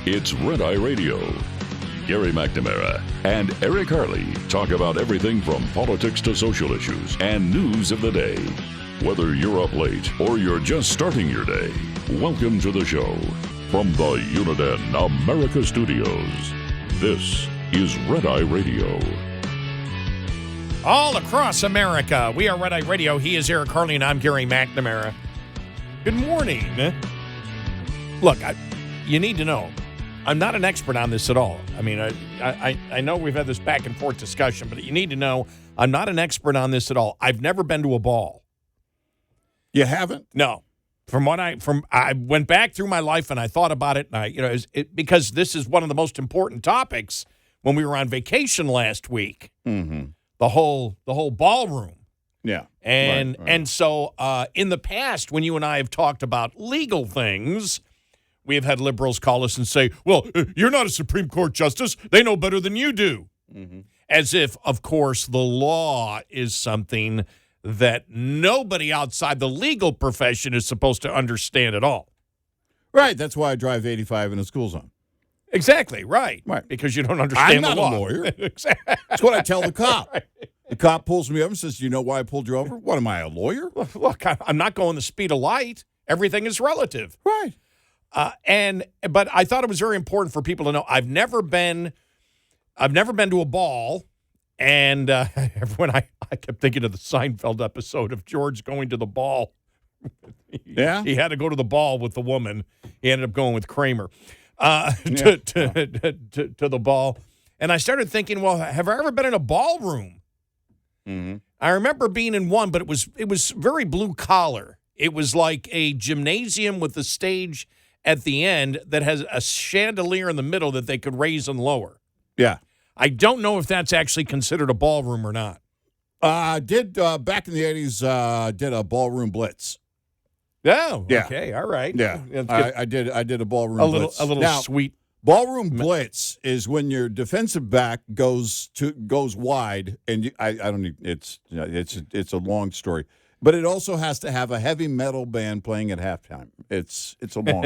It's Red Eye Radio. Gary McNamara and Eric Harley talk about everything from politics to social issues and news of the day. Whether you're up late or you're just starting your day, welcome to the show. From the Uniden America Studios, this is Red Eye Radio. All across America, we are Red Eye Radio. He is Eric Harley, and I'm Gary McNamara. Good morning. Look, you need to know, I'm not an expert on this at all. I mean, I know we've had this back and forth discussion, but you need to know I'm not an expert on this at all. I've never been to a ball. You haven't? No. I went back through my life and I thought about it, and because this is one of the most important topics when we were on vacation last week. Mm-hmm. The whole ballroom. Yeah. And so in the past, when you and I have talked about legal things, we have had liberals call us and say, well, you're not a Supreme Court justice. They know better than you do. Mm-hmm. As if, of course, the law is something that nobody outside the legal profession is supposed to understand at all. Right. That's why I drive 85 in a school zone. Exactly. Right. Because you don't understand the law. I'm not a lawyer. Exactly. That's what I tell the cop. Right. The cop pulls me over and says, do you know why I pulled you over? What, am I, a lawyer? Look, I'm not going the speed of light. Everything is relative. Right. But I thought it was very important for people to know I've never been to a ball, and when I kept thinking of the Seinfeld episode of George going to the ball. Yeah, he had to go to the ball with the woman. He ended up going with Kramer to the ball, and I started thinking, well, have I ever been in a ballroom? Mm-hmm. I remember being in one, but it was very blue collar. It was like a gymnasium with a stage at the end that has a chandelier in the middle that they could raise and lower. Yeah. I don't know if that's actually considered a ballroom or not. Did back in the 80s, did a ballroom Blitz. Oh, yeah. Okay, all right. Yeah, I did a ballroom Blitz. A little now, sweet. Ballroom Blitz is when your defensive back goes wide, and I don't need it's a long story. But it also has to have a heavy metal band playing at halftime. It's a long.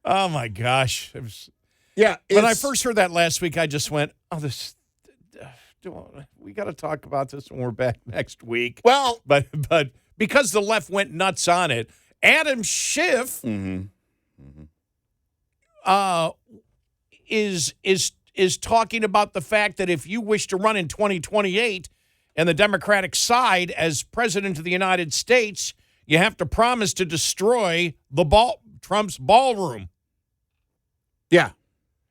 Oh my gosh! Yeah. When I first heard that last week, I just went, "Oh, we got to talk about this when we're back next week." Well, but because the left went nuts on it, Adam Schiff is talking about the fact that if you wish to run in 2028 and the Democratic side as president of the United States, you have to promise to destroy Trump's ballroom. Yeah,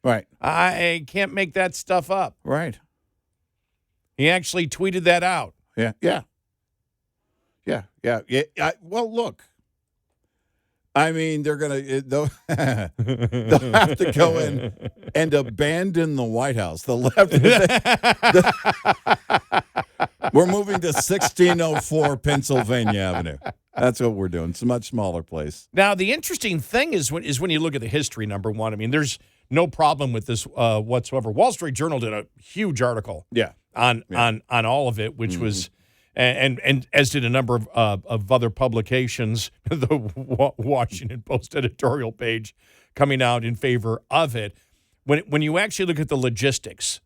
right. I can't make that stuff up. Right. He actually tweeted that out. Yeah. Well, look. I mean, they'll have to go in and abandon the White House. The left. We're moving to 1604 Pennsylvania Avenue. That's what we're doing. It's a much smaller place. Now, the interesting thing is when you look at the history, number one, I mean, there's no problem with this whatsoever. Wall Street Journal did a huge article on all of it, which was – and as did a number of other publications, the Washington Post editorial page coming out in favor of it. When you actually look at the logistics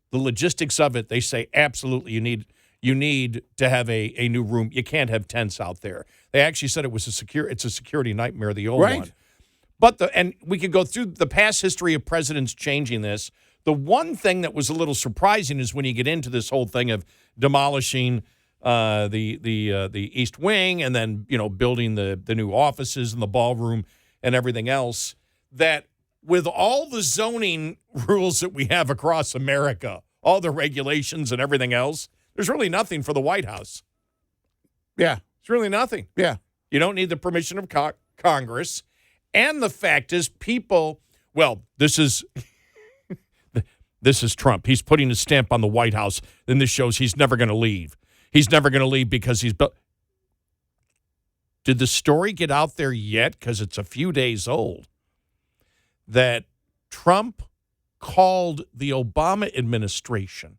of it, they say absolutely you need to have a new room. You can't have tents out there. They actually said it's a security nightmare, the old one. But and we could go through the past history of presidents changing this. The one thing that was a little surprising is when you get into this whole thing of demolishing the East Wing and then building the new offices and the ballroom and everything else, that with all the zoning rules that we have across America, all the regulations and everything else, there's really nothing for the White House. Yeah. It's really nothing. Yeah. You don't need the permission of Congress. And the fact is this is Trump. He's putting his stamp on the White House. Then this shows he's never going to leave. He's never going to leave because he's built. Did the story get out there yet? Because it's a few days old. That Trump called the Obama administration.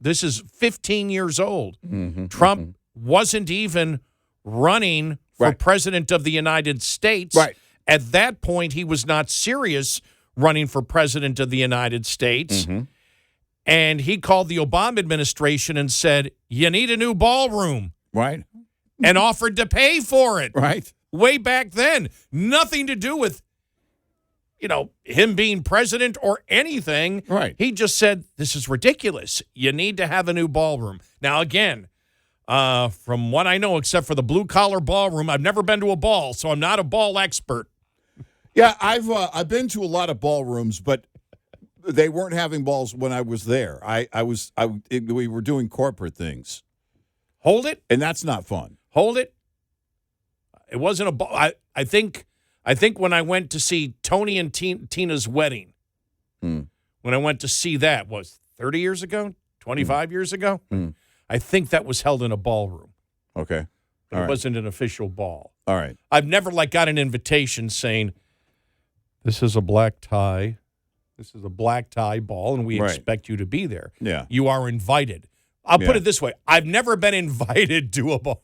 This is 15 years old. Mm-hmm, Trump wasn't even running for president of the United States. Right. At that point, he was not serious running for president of the United States. Mm-hmm. And he called the Obama administration and said, you need a new ballroom. Right. And offered to pay for it. Right. Way back then. Nothing to do with, him being president or anything. Right. He just said, this is ridiculous. You need to have a new ballroom. Now, again, from what I know, except for the blue-collar ballroom, I've never been to a ball, so I'm not a ball expert. Yeah, I've been to a lot of ballrooms, but they weren't having balls when I was there. We were doing corporate things. Hold it. And that's not fun. Hold it. It wasn't a ball. I think when I went to see Tony and Tina's wedding, when I went to see that, was 30 years ago, 25 years ago? I think that was held in a ballroom. Okay. It wasn't an official ball. All right. I've never got an invitation saying, this is a black tie. This is a black tie ball, and we expect you to be there. Yeah. You are invited. I'll put it this way. I've never been invited to a ball.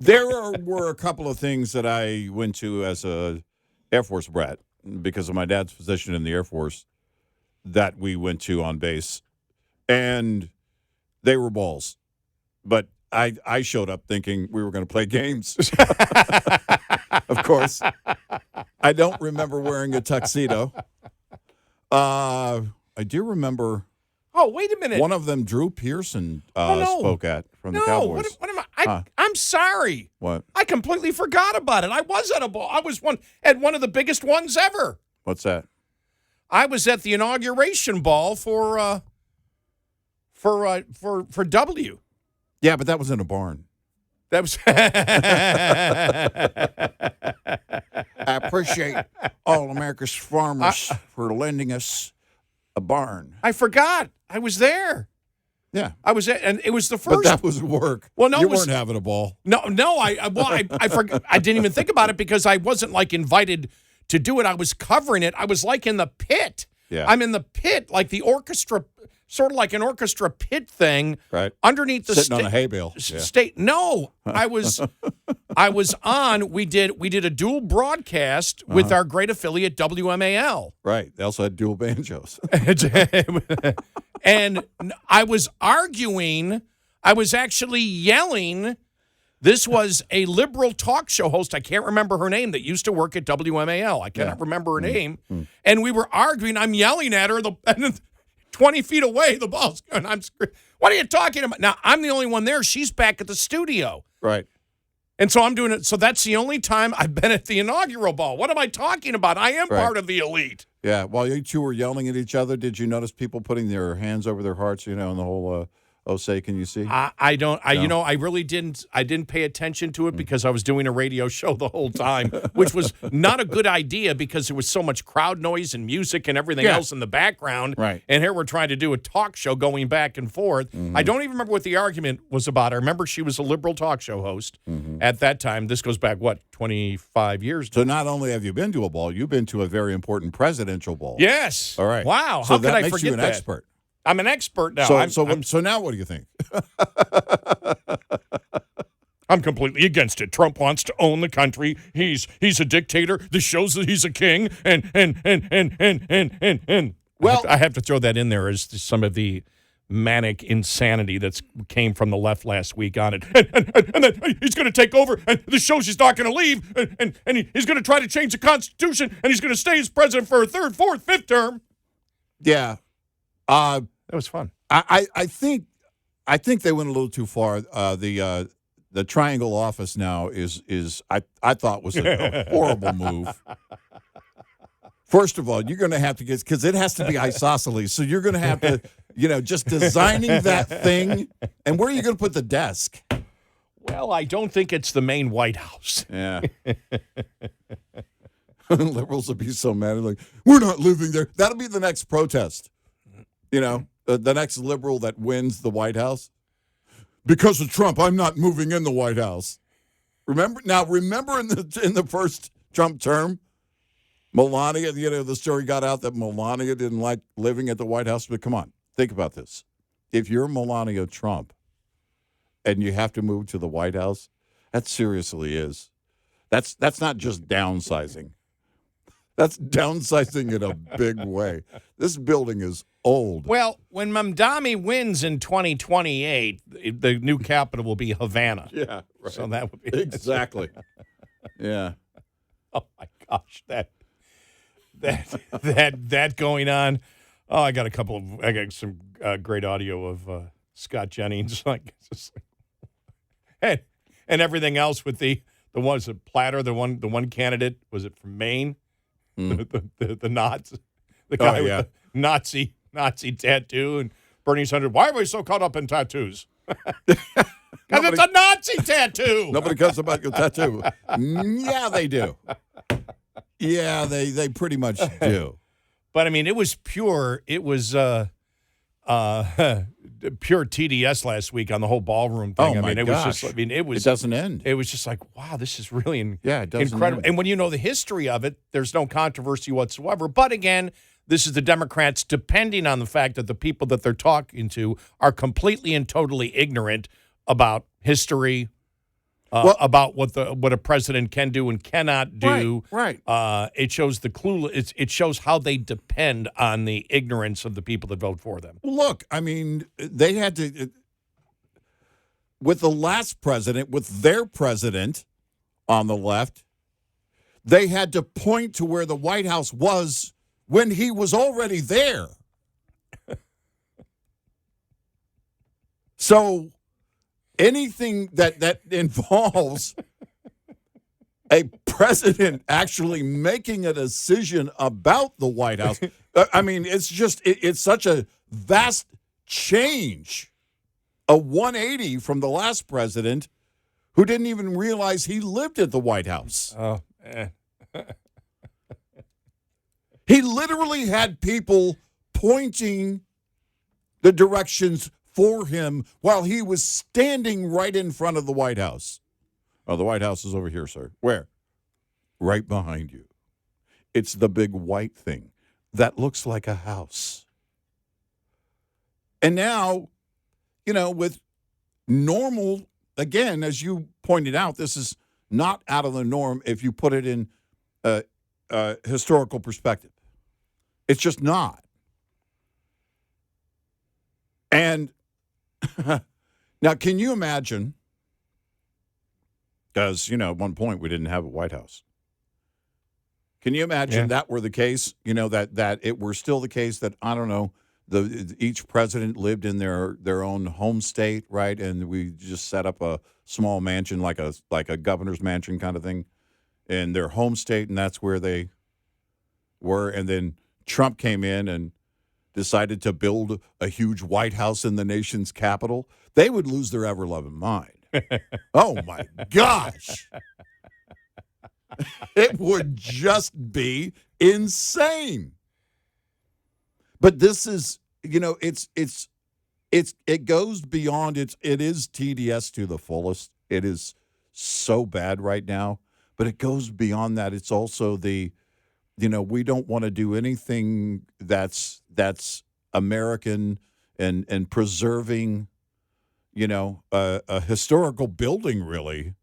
There were a couple of things that I went to as a Air Force brat because of my dad's position in the Air Force that we went to on base, and they were balls. But I showed up thinking we were going to play games. Of course. I don't remember wearing a tuxedo. I do remember. Oh, wait a minute. One of them, Drew Pearson, spoke at from the Cowboys. What am I? I'm sorry. What? I completely forgot about it. I was at a ball. I was at one of the biggest ones ever. What's that? I was at the inauguration ball for W. Yeah, but that was in a barn. That was. I appreciate all America's farmers for lending us a barn. I forgot. I was there. Yeah, I was at, and it was the first. But that was work. Well, no, you weren't having a ball. No. I forgot. I didn't even think about it because I wasn't invited to do it. I was covering it. I was in the pit. Yeah, I'm in the pit, like the orchestra. Sort of like an orchestra pit thing, right? Underneath the sitting on a hay bale. State. No, I was on. We did a dual broadcast with our great affiliate WMAL. Right. They also had dual banjos. And I was arguing. I was actually yelling. This was a liberal talk show host. I can't remember her name that used to work at WMAL. I cannot remember her name. And we were arguing. I'm yelling at her. 20 feet away, the ball's going. I'm screaming. What are you talking about? Now, I'm the only one there. She's back at the studio. Right. And so I'm doing it. So that's the only time I've been at the inaugural ball. What am I talking about? I am part of the elite. Yeah. While you two were yelling at each other, did you notice people putting their hands over their hearts, and the whole, say, can you see? I don't. No? I really didn't. I didn't pay attention to it because I was doing a radio show the whole time, which was not a good idea because there was so much crowd noise and music and everything else in the background. Right. And here we're trying to do a talk show going back and forth. I don't even remember what the argument was about. I remember she was a liberal talk show host at that time. This goes back, 25 years now. So not only have you been to a ball, you've been to a very important presidential ball. Yes. All right. Wow. So How could I makes forget you an that? expert. I'm an expert now. So now what do you think? I'm completely against it. Trump wants to own the country. He's a dictator. This shows that he's a king. And well, I have to throw that in there as some of the manic insanity that came from the left last week on it. And then he's going to take over, and this shows he's not going to leave, and he's going to try to change the Constitution, and he's going to stay as president for a third, fourth, fifth term. Yeah. That was fun. I think they went a little too far. The triangle office now is I thought was a horrible move. First of all, you're going to have to get, because it has to be isosceles, so you're going to have to, just designing that thing. And where are you going to put the desk? Well, I don't think it's the main White House. Yeah. Liberals will be so mad. Like, we're not living there. That'll be the next protest. The next liberal that wins the White House. Because of Trump, I'm not moving in the White House. Remember in the first Trump term, Melania, the story got out that Melania didn't like living at the White House. But come on, think about this. If you're Melania Trump and you have to move to the White House, that seriously is That's not just downsizing. That's downsizing in a big way. This building is old. Well, when Mamdani wins in 2028, the new capital will be Havana. Yeah, right. So that would be exactly. Yeah. Oh my gosh, that going on. Oh, I got some great audio of Scott Jennings, and everything else with the was it Platter, the one candidate, was it from Maine? The Nazi, the guy with the Nazi tattoo, and Bernie Sanders. Why are we so caught up in tattoos? Because it's a Nazi tattoo. Nobody cares about your tattoo. Yeah, they do. Yeah, they pretty much do. But I mean, it was pure. It was pure TDS last week on the whole ballroom thing. Oh my gosh. It doesn't end. It was just like, wow, this is really it doesn't incredible. end. And when you know the history of it, there's no controversy whatsoever. But again, this is the Democrats depending on the fact that the people that they're talking to are completely and totally ignorant about history, about what a president can do and cannot do. Right. It shows it shows how they depend on the ignorance of the people that vote for them. Look, I mean, they had to, with the last president, with their president on the left, they had to point to where the White House was when he was already there. So anything that involves a president actually making a decision about the White House, I mean, it's such a vast change, a 180 from the last president who didn't even realize he lived at the White House. Oh, He literally had people pointing the directions for him while he was standing right in front of the White House. Oh, the White House is over here, sir. Where? Right behind you. It's the big white thing that looks like a house. And now, with normal, again, as you pointed out, this is not out of the norm if you put it in historical perspective. It's just not. And now, can you imagine, because, at one point we didn't have a White House. Can you imagine that were the case, that it were still the case that, I don't know, each president lived in their own home state, right? And we just set up a small mansion, like a governor's mansion kind of thing, in their home state, and that's where they were. And then Trump came in and decided to build a huge White House in the nation's capital. They would lose their ever-loving mind. Oh, my gosh. It would just be insane. But this is, it goes beyond, it is TDS to the fullest. It is so bad right now, but it goes beyond that. It's also we don't want to do anything that's American and preserving, a historical building, really.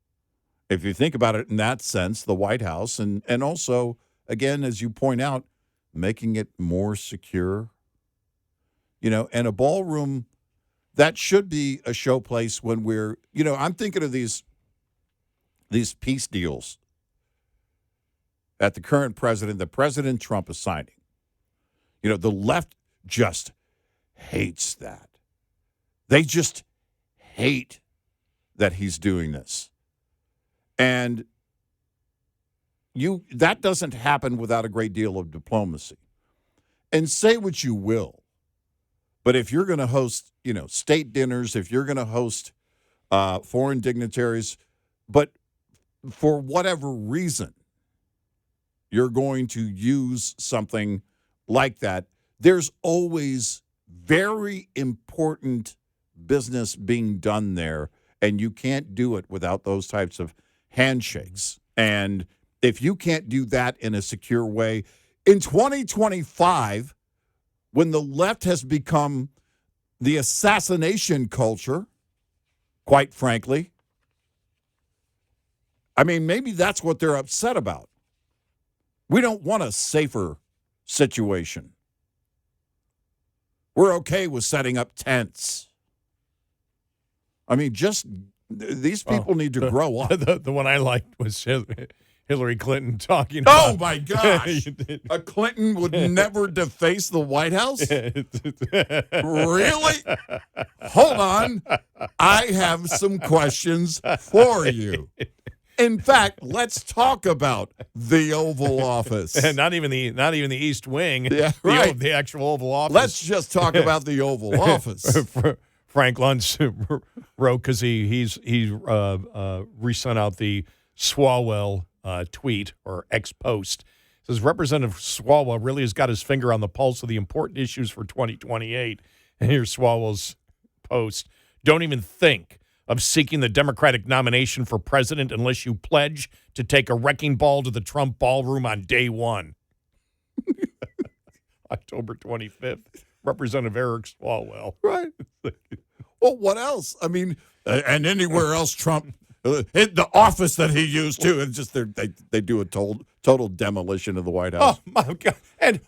If you think about it in that sense, the White House, and also, again, as you point out, making it more secure, and a ballroom that should be a showplace when we're, I'm thinking of these peace deals that the current president, the President Trump, is signing. The left just hates that. They just hate that he's doing this. And that doesn't happen without a great deal of diplomacy. And say what you will, but if you're going to host, state dinners, if you're going to host foreign dignitaries, but for whatever reason, you're going to use something like that, there's always very important business being done there, and you can't do it without those types of handshakes. And if you can't do that in a secure way, in 2025, when the left has become the assassination culture, quite frankly, I mean, maybe that's what they're upset about. We don't want a safer situation. We're okay with setting up tents. I mean, these people need to grow up. The one I liked was Hillary Clinton talking Oh, about... my gosh. A Clinton would never deface the White House? Really? Hold on. I have some questions for you. In fact, let's talk about the Oval Office. not even the East Wing. Yeah, right. The actual Oval Office. Let's just talk about the Oval Office. Frank Luntz wrote, because he resent out the Swalwell tweet or ex-post. Says Representative Swalwell really has got his finger on the pulse of the important issues for 2028. And here's Swalwell's post. Don't even think of seeking the Democratic nomination for president unless you pledge to take a wrecking ball to the Trump ballroom on day one. October 25th. Representative Eric Swalwell. Right. Well, what else? I mean, and anywhere else Trump, the office that he used too, and just they do a total demolition of the White House. Oh my God! And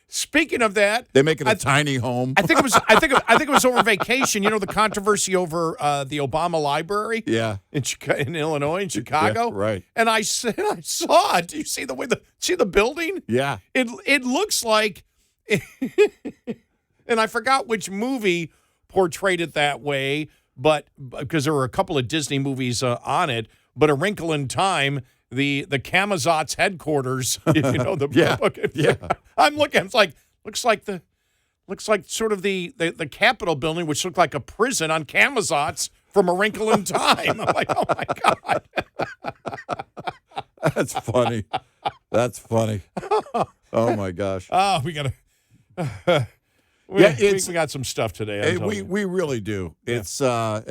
speaking of that, they make it a tiny home. I think it was over vacation. You know, the controversy over the Obama Library. Yeah, in Illinois, in Chicago. Yeah, right. And I saw it. Do you see the building? Yeah. It looks like, and I forgot which movie portrayed it that way, but because there were a couple of Disney movies on it. But A Wrinkle in Time, the Camazotz headquarters, if you know the book. Yeah. I'm looking. It's like looks like sort of the Capitol building, which looked like a prison on Camazotz from A Wrinkle in Time. I'm like, oh my God. That's funny. That's funny. Oh my gosh. Oh, we gotta. We got some stuff today. We really do. Yeah. It's the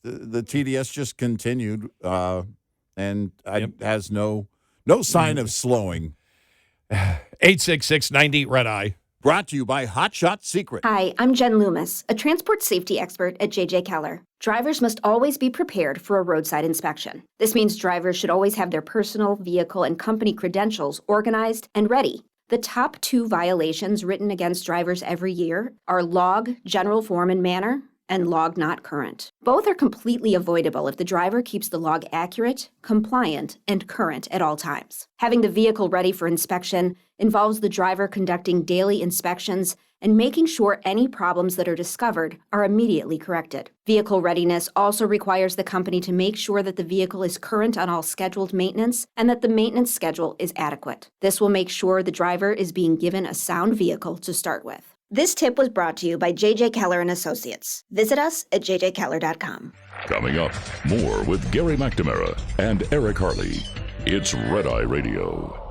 TDS just continued, and has no sign of slowing. 866-98 Red Eye. Brought to you by Hot Shot Secret. Hi, I'm Jen Loomis, a transport safety expert at JJ Keller. Drivers must always be prepared for a roadside inspection. This means drivers should always have their personal, vehicle, and company credentials organized and ready. The top 2 violations written against drivers every year are log, general form and manner, and log not current. Both are completely avoidable if the driver keeps the log accurate, compliant, and current at all times. Having the vehicle ready for inspection involves the driver conducting daily inspections and making sure any problems that are discovered are immediately corrected. Vehicle readiness also requires the company to make sure that the vehicle is current on all scheduled maintenance and that the maintenance schedule is adequate. This will make sure the driver is being given a sound vehicle to start with. This tip was brought to you by JJ Keller and Associates. Visit us at jjkeller.com. Coming up, more with Gary McNamara and Eric Harley. It's Red Eye Radio.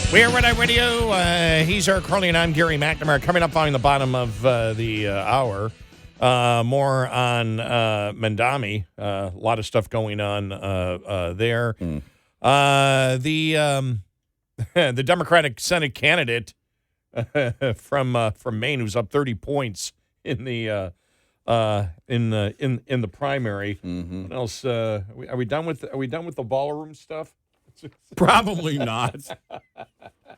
We're Red Eye Radio. He's Eric Harley, and I'm Gary McNamara. Coming up on the bottom of the hour, more on Mamdani. A lot of stuff going on there. The Democratic Senate candidate from Maine, who's up 30 points in the primary. Mm-hmm. What else? Are we done with the ballroom stuff? Probably not.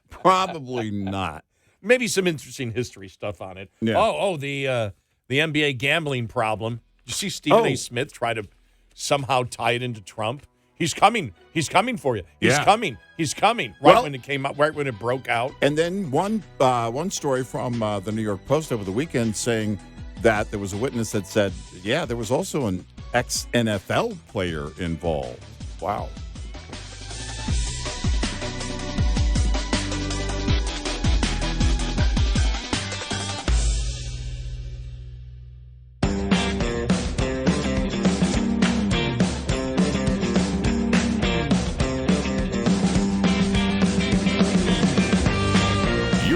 Probably not. Maybe some interesting history stuff on it. Yeah. The NBA gambling problem. You see Stephen A. Smith try to somehow tie it into Trump. He's coming. He's coming for you. He's coming. He's coming. Right when it came out, right when it broke out. And then one story from the New York Post over the weekend saying that there was a witness that said, yeah, there was also an ex-NFL player involved. Wow.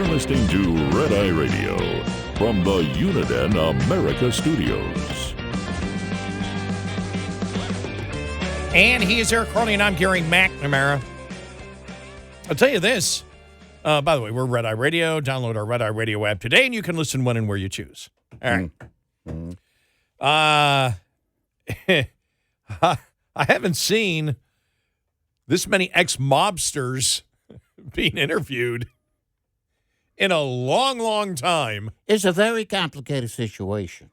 Listening to Red Eye Radio from the Uniden America Studios. And he is Eric Harley, and I'm Gary McNamara. I'll tell you this. By the way, we're Red Eye Radio. Download our Red Eye Radio app today, and you can listen when and where you choose. All right. I haven't seen this many ex-mobsters being interviewed in a long, long time. It's a very complicated situation.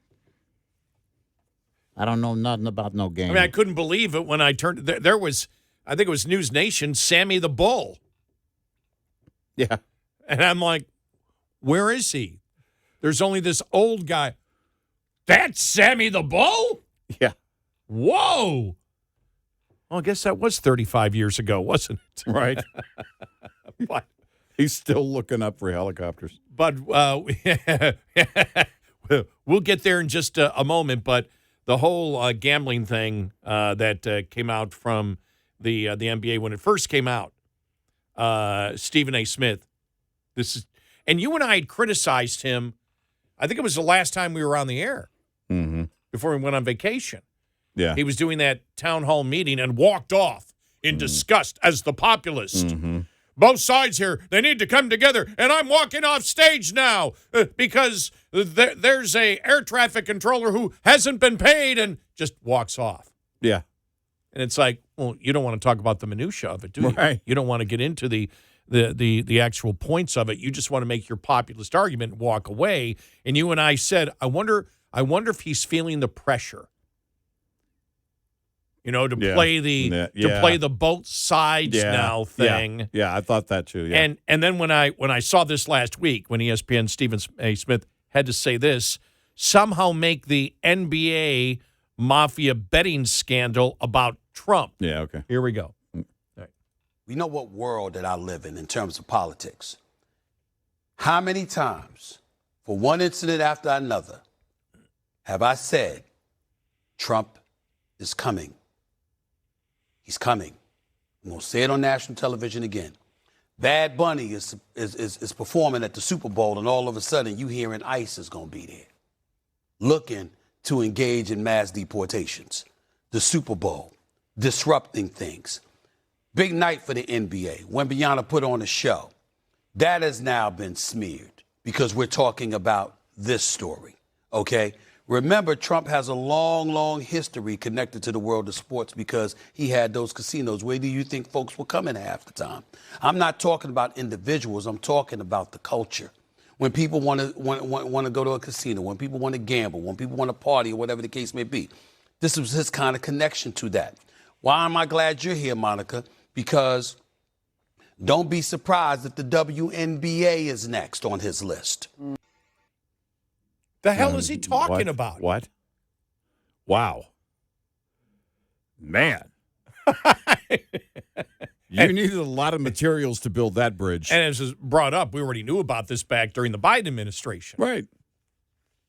I don't know nothing about no game. I mean, I couldn't believe it when I turned. There was, I think it was News Nation, Sammy the Bull. Yeah. And I'm like, where is he? There's only this old guy. That's Sammy the Bull? Yeah. Whoa. Well, I guess that was 35 years ago, wasn't it? Right. But, He's still looking up for helicopters. but we'll get there in just a moment. But the whole gambling thing that came out from the NBA when it first came out, Stephen A. Smith, and you and I had criticized him. I think it was the last time we were on the air before we went on vacation. Yeah. He was doing that town hall meeting and walked off in disgust as the populist. Both sides here, they need to come together, and I'm walking off stage now because there's a air traffic controller who hasn't been paid, and just walks off. Yeah. And it's like, well, you don't want to talk about the minutia of it, do you? Right. You don't want to get into the actual points of it. You just want to make your populist argument and walk away. And you and I said, I wonder if he's feeling the pressure. You know, to play the both sides now thing. Yeah, I thought that too. Yeah. And then when I saw this last week, when ESPN Stephen A. Smith had to say this, somehow make the NBA mafia betting scandal about Trump. Yeah, okay. Here we go. We know what world that I live in terms of politics. How many times, for one incident after another, have I said, Trump is coming? He's coming. I'm going to say it on national television again. Bad Bunny is performing at the Super Bowl, and all of a sudden you hearing ICE is going to be there, looking to engage in mass deportations. The Super Bowl, disrupting things. Big night for the NBA. Wembanyama put on a show. That has now been smeared because we're talking about this story, okay? Remember, Trump has a long, long history connected to the world of sports because he had those casinos. Where do you think folks were coming half the time? I'm not talking about individuals. I'm talking about the culture. When people want to go to a casino, when people want to gamble, when people want to party or whatever the case may be. This was his kind of connection to that. Why am I glad you're here, Monica? Because don't be surprised if the WNBA is next on his list. The hell is he talking about? What? Wow. Man. You needed a lot of materials to build that bridge. And as was brought up, we already knew about this back during the Biden administration. Right.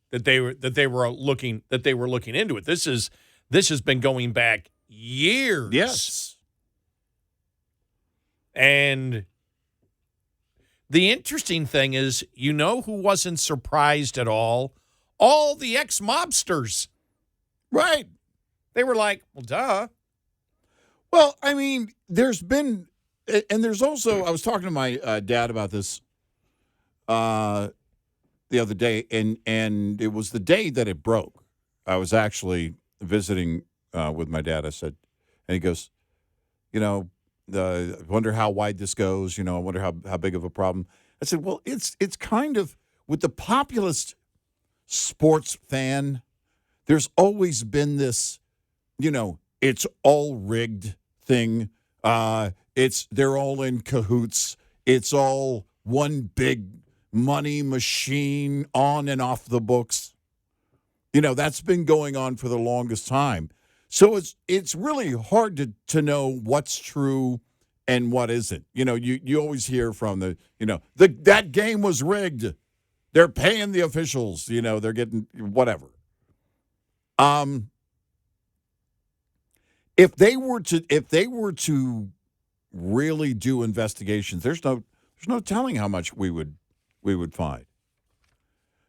That they were looking into it. This has been going back years. Yes. And the interesting thing is, you know who wasn't surprised at all? All the ex-mobsters. Right. They were like, well, duh. Well, I mean, there's been, and there's also, I was talking to my dad about this the other day, and it was the day that it broke. I was actually visiting with my dad. I said, and he goes, I wonder how wide this goes. I wonder how big of a problem. I said, well, it's kind of, with the populist sports fan, there's always been this, it's all rigged thing. They're all in cahoots. It's all one big money machine on and off the books. That's been going on for the longest time. So it's really hard to know what's true and what isn't. You always hear from that game was rigged. They're paying the officials. They're getting whatever. If they were to really do investigations, there's no telling how much we would find.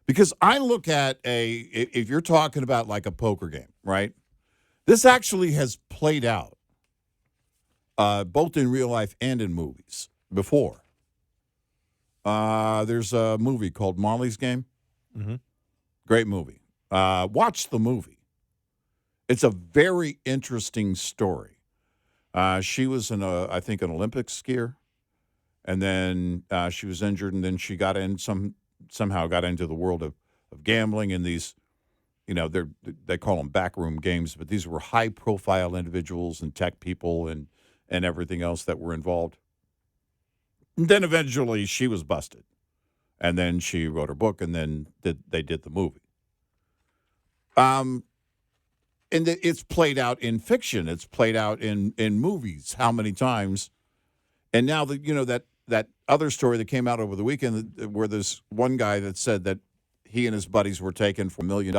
Because I look at if you're talking about like a poker game, right? This actually has played out both in real life and in movies before. There's a movie called Molly's Game. Mm-hmm. Great movie. Watch the movie. It's a very interesting story. She was I think an Olympic skier, and then she was injured, and then she got in somehow got into the world of gambling and these, they call them backroom games, but these were high profile individuals and tech people and everything else that were involved. And then eventually she was busted, and then she wrote her book, and then they did the movie. And it's played out in fiction. It's played out in movies. How many times? And now that other story that came out over the weekend, where there's one guy that said that he and his buddies were taken for $1 million,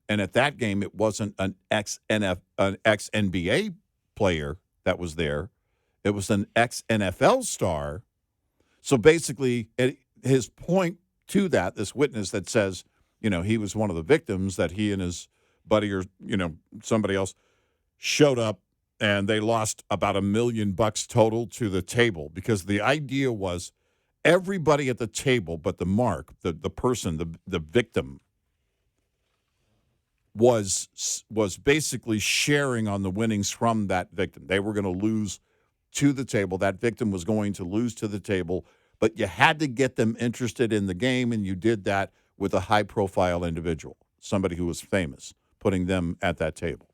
and at that game it wasn't an ex-NBA player that was there; it was an ex-NFL star. So basically, his point to that, this witness that says, he was one of the victims, that he and his buddy or somebody else showed up and they lost about $1 million total to the table, because the idea was everybody at the table but the person, the victim, was basically sharing on the winnings from that victim. They were going to lose to the table. That victim was going to lose to the table, but you had to get them interested in the game, and you did that with a high-profile individual, somebody who was famous, putting them at that table.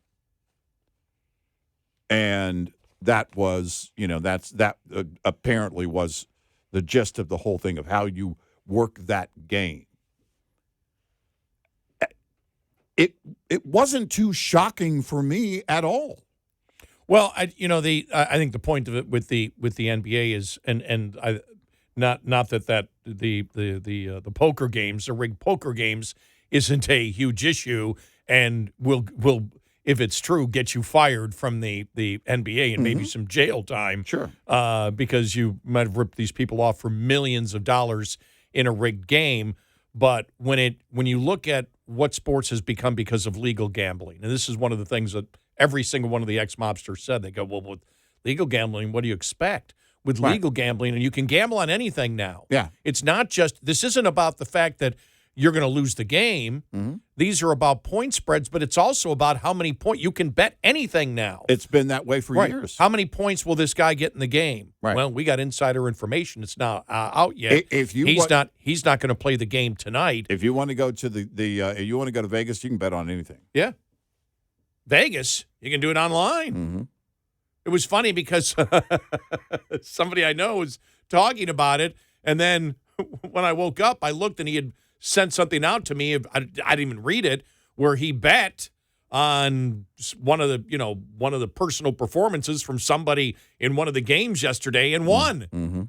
And that was, that apparently was the gist of the whole thing of how you work that game. It wasn't too shocking for me at all. Well, I think the point of it with the NBA is, and I, not that the poker games, the rigged poker games, isn't a huge issue, and will if it's true, get you fired from the NBA and maybe some jail time. Sure. Because you might have ripped these people off for millions of dollars in a rigged game. But when you look at what sports has become because of legal gambling, and this is one of the things that every single one of the ex-mobsters said, they go, well, with legal gambling, what do you expect? With legal gambling, and you can gamble on anything now. Yeah. It's not just, this isn't about the fact that you're going to lose the game. Mm-hmm. These are about point spreads, but it's also about how many points. You can bet anything now. It's been that way for years. How many points will this guy get in the game? Right. Well, we got insider information. It's not out yet. He's not going to play the game tonight. If you want to go to if you want to go to Vegas, you can bet on anything. Yeah. Vegas, you can do it online. Mm-hmm. It was funny because somebody I know was talking about it, and then when I woke up, I looked and he had sent something out to me. I didn't even read it, where he bet on one of the personal performances from somebody in one of the games yesterday and won. Mm-hmm.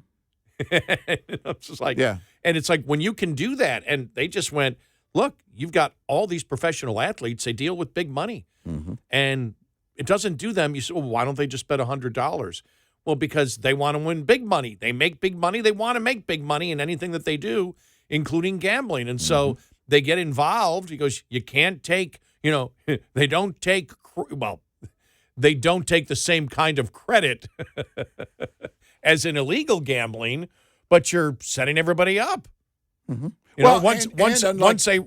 I'm just like, yeah. And it's like, when you can do that, and they just went, look, you've got all these professional athletes, they deal with big money, and it doesn't do them. You say, well, why don't they just bet $100? Well, because they want to win big money. They make big money. They want to make big money in anything that they do, including gambling. And so they get involved. He goes, you can't take, they don't take the same kind of credit as in illegal gambling, but you're setting everybody up. Mm-hmm.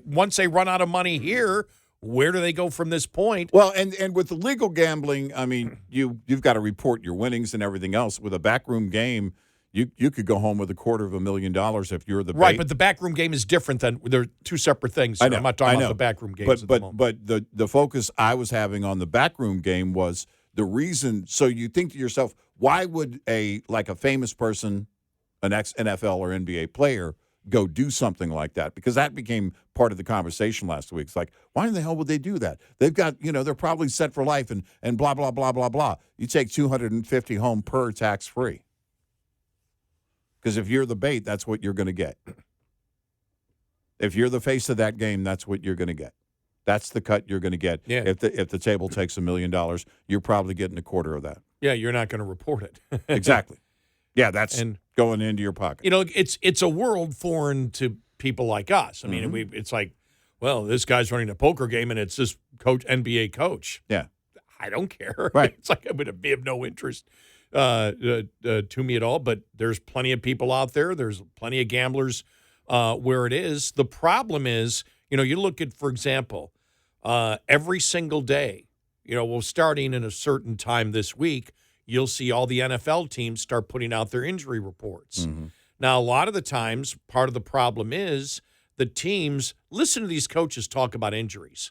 Once they run out of money here, where do they go from this point? Well, and with the legal gambling, I mean, you've got to report your winnings and everything else. With a backroom game, you could go home with $250,000 if you're the bait. Right, but the backroom game is different than, they're two separate things. I know, I'm not talking about the backroom games. But the focus I was having on the backroom game was the reason. So you think to yourself, why would a famous person, an ex-NFL or NBA player, go do something like that? Because that became part of the conversation last week. It's like, why in the hell would they do that? They've got, they're probably set for life and blah, blah, blah, blah, blah. You take $250 home per tax-free. Because if you're the bait, that's what you're going to get. If you're the face of that game, that's what you're going to get. That's the cut you're going to get. Yeah. If the table takes $1 million, you're probably getting a quarter of that. Yeah, you're not going to report it. Exactly. Yeah, that's going into your pocket. It's a world foreign to people like us. I mean, it's like, well, this guy's running a poker game and it's this NBA coach. Yeah. I don't care. Right. It's like, I would be of no interest to me at all, but there's plenty of people out there. There's plenty of gamblers where it is. The problem is, you look at, for example, every single day, starting in a certain time this week, you'll see all the NFL teams start putting out their injury reports. Mm-hmm. Now, a lot of the times, part of the problem is the teams listen to these coaches talk about injuries.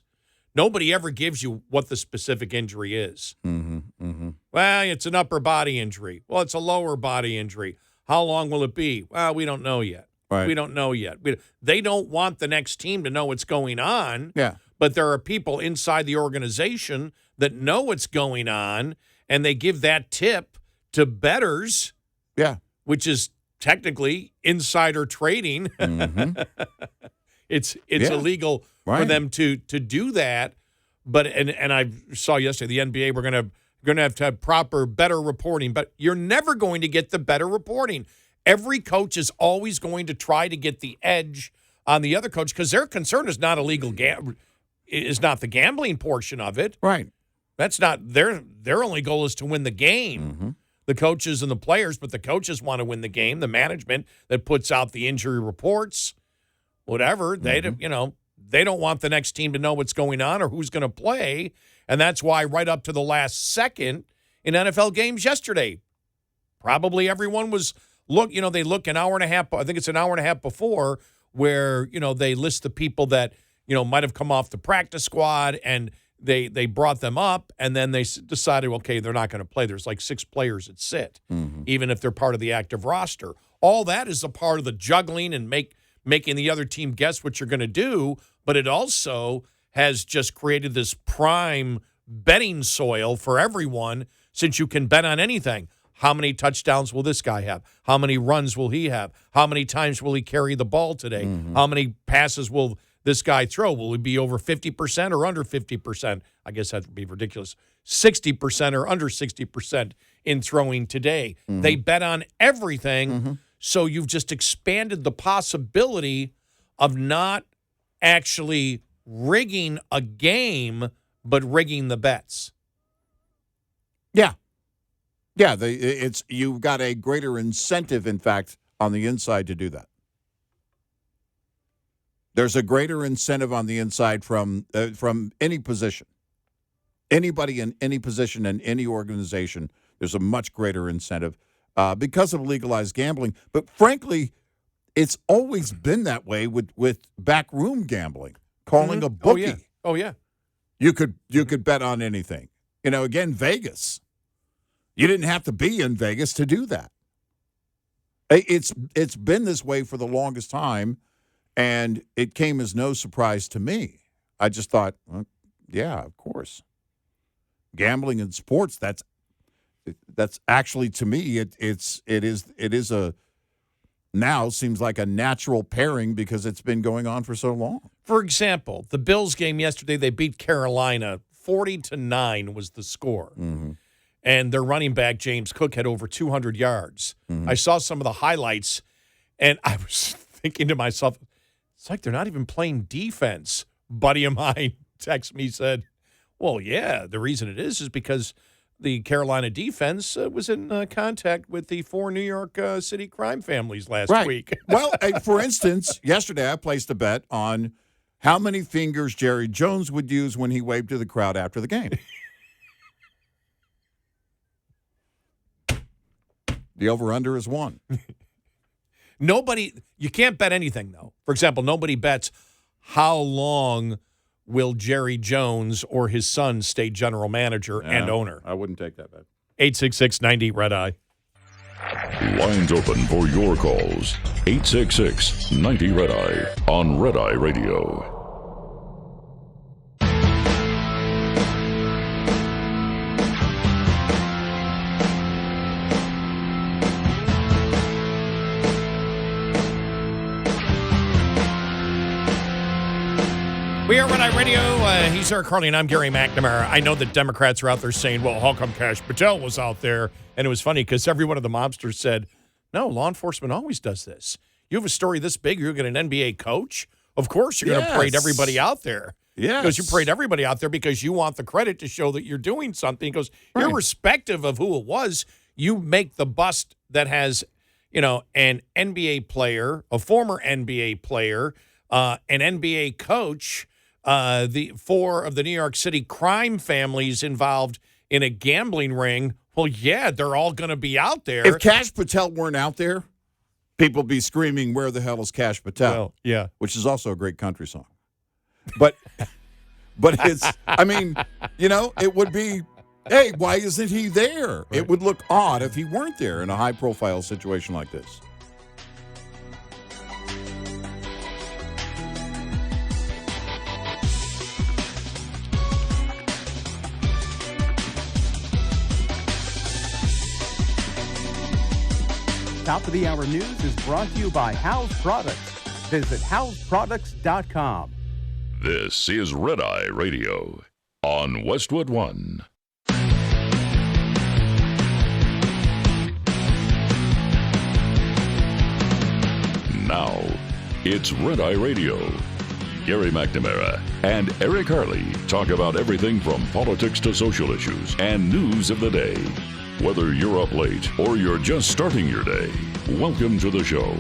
Nobody ever gives you what the specific injury is. Mm-hmm, mm-hmm. Well, it's an upper body injury. Well, it's a lower body injury. How long will it be? Well, we don't know yet. Right. We don't know yet. They don't want the next team to know what's going on. Yeah. But there are people inside the organization that know what's going on, and they give that tip to bettors. Yeah. Which is technically insider trading. Mm-hmm. It's illegal for them to do that. But and I saw yesterday the NBA, we're gonna have to have proper better reporting, but you're never going to get the better reporting. Every coach is always going to try to get the edge on the other coach because their concern is not is not the gambling portion of it. Right. That's not their only goal is to win the game. Mm-hmm. The coaches and the players, but the coaches want to win the game. The management that puts out the injury reports, whatever, they don't want the next team to know what's going on or who's going to play, and that's why right up to the last second in NFL games yesterday, probably everyone was they look an hour and a half. I think it's an hour and a half before where they list the people that might have come off the practice squad and they brought them up, and then they decided, okay, they're not going to play. There's like 6 players that sit, even if they're part of the active roster. All that is a part of the juggling and making the other team guess what you're going to do, but it also has just created this prime betting soil for everyone since you can bet on anything. How many touchdowns will this guy have? How many runs will he have? How many times will he carry the ball today? How many passes will this guy throw? Will he be over 50% or under 50%? I guess that would be ridiculous. 60% or under 60% in throwing today. Mm-hmm. They bet on everything, so you've just expanded the possibility of not actually rigging a game, but rigging the bets. Yeah. Yeah, you've got a greater incentive, in fact, on the inside to do that. There's a greater incentive on the inside from any position. Anybody in any position in any organization, there's a much greater incentive because of legalized gambling. But frankly, it's always been that way with backroom gambling, calling a bookie. Oh yeah. You could bet on anything. Again, Vegas. You didn't have to be in Vegas to do that. It's been this way for the longest time. And it came as no surprise to me. I just thought, well, yeah, of course. Gambling in sports, that's actually, to me, it is a now seems like a natural pairing because it's been going on for so long. For example, the Bills game yesterday, they beat Carolina 40-9 was the score. Mm-hmm. And their running back, James Cook, had over 200 yards. Mm-hmm. I saw some of the highlights, and I was thinking to myself, it's like they're not even playing defense. Buddy of mine texted me, said, well, yeah, the reason it is because the Carolina defense was in contact with the 4 New York City crime families last week. Well, for instance, yesterday I placed a bet on how many fingers Jerry Jones would use when he waved to the crowd after the game. The over-under is 1. You can't bet anything, though. For example, nobody bets how long will Jerry Jones or his son stay general manager and owner. I wouldn't take that bet. 866-90-RED-EYE. Lines open for your calls. 866-90-RED-EYE on Red Eye Radio. We are Red Eye Radio. He's Eric Harley, and I'm Gary McNamara. I know that Democrats are out there saying, well, how come Kash Patel was out there? And it was funny because every one of the mobsters said, no, law enforcement always does this. You have a story this big, you're going to an NBA coach? Of course you're going to parade everybody out there. Yes. Because you parade everybody out there because you want the credit to show that you're doing something. He goes, irrespective of who it was, You make the bust that has, an NBA player, a former NBA player, an NBA coach, the 4 of the New York City crime families involved in a gambling ring. Well, yeah, they're all going to be out there. If Cash Patel weren't out there, people would be screaming, "Where the hell is Cash Patel?" Well, yeah. Which is also a great country song. But it's, it would be, hey, why isn't he there? Right. It would look odd if he weren't there in a high-profile situation like this. Top of the Hour News is brought to you by House Products. Visit houseproducts.com. This is Red Eye Radio on Westwood One. Now, it's Red Eye Radio. Gary McNamara and Eric Harley talk about everything from politics to social issues and news of the day. Whether you're up late or you're just starting your day, welcome to the show.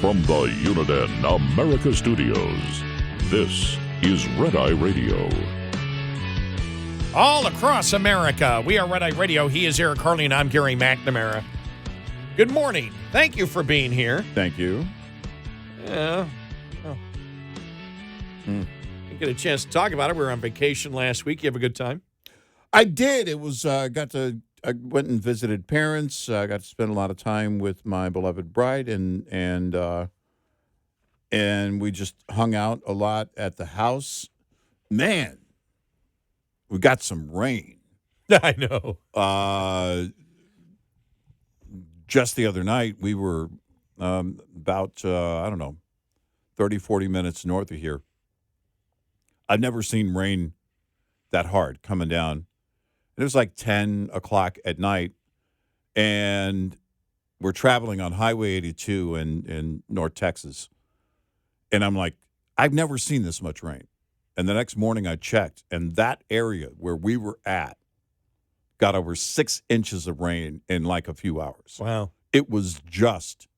From the Uniden America Studios, this is Red Eye Radio. All across America, we are Red Eye Radio. He is Eric Harley, and I'm Gary McNamara. Good morning. Thank you for being here. Thank you. Yeah. Well, didn't get a chance to talk about it. We were on vacation last week. You have a good time? I did. It was, I went and visited parents. I got to spend a lot of time with my beloved bride, and we just hung out a lot at the house. Man, we got some rain. I know. Just the other night, we were about, 30, 40 minutes north of here. I've never seen rain that hard coming down. It was like 10 o'clock at night, and we're traveling on Highway 82 in North Texas. And I'm like, I've never seen this much rain. And the next morning I checked, and that area where we were at got over 6 inches of rain in like a few hours. Wow. It was just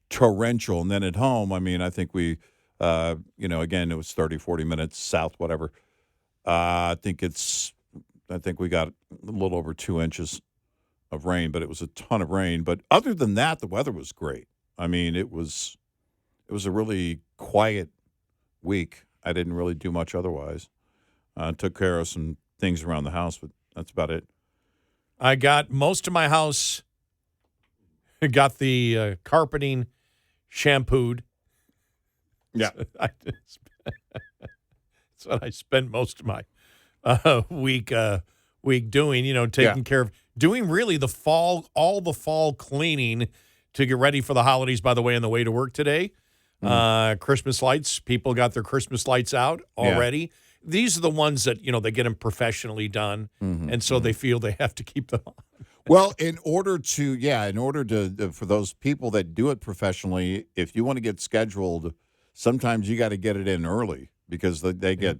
torrential. And then at home, I think we, again, it was 30, 40 minutes south, whatever. I think we got a little over 2 inches of rain, but it was a ton of rain. But other than that, the weather was great. It was a really quiet week. I didn't really do much otherwise. Took care of some things around the house, but that's about it. I got most of my house, got the carpeting shampooed. Yeah. That's what I spend most of my week doing, taking care of, doing really all the fall cleaning to get ready for the holidays, by the way, on the way to work today. Christmas lights, people got their Christmas lights out already. Yeah. These are the ones that, they get them professionally done, and so they feel they have to keep them on. Well, in order to, for those people that do it professionally, if you want to get scheduled, sometimes you got to get it in early because they get,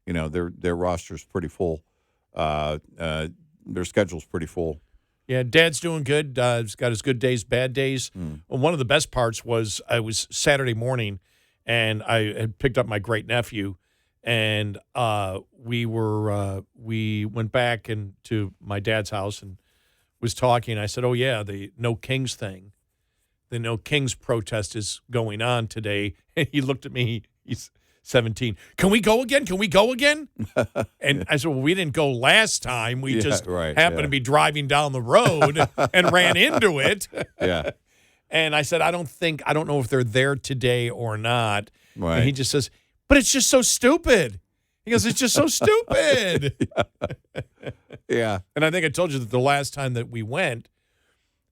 their roster's pretty full. Their schedule's pretty full. Yeah, Dad's doing good. He's got his good days, bad days. Well, one of the best parts was I was Saturday morning, and I had picked up my great nephew, and we went back to my dad's house and was talking. I said, "Oh yeah, the No Kings thing, the No Kings protest is going on today." And he looked at me. He's 17. Can we go again? Can we go again? And I said, well, we didn't go last time. We just happened to be driving down the road and ran into it. Yeah. And I said, I don't know if they're there today or not. Right. And he just says, but it's just so stupid. He goes, it's just so stupid. Yeah. And I think I told you that the last time that we went,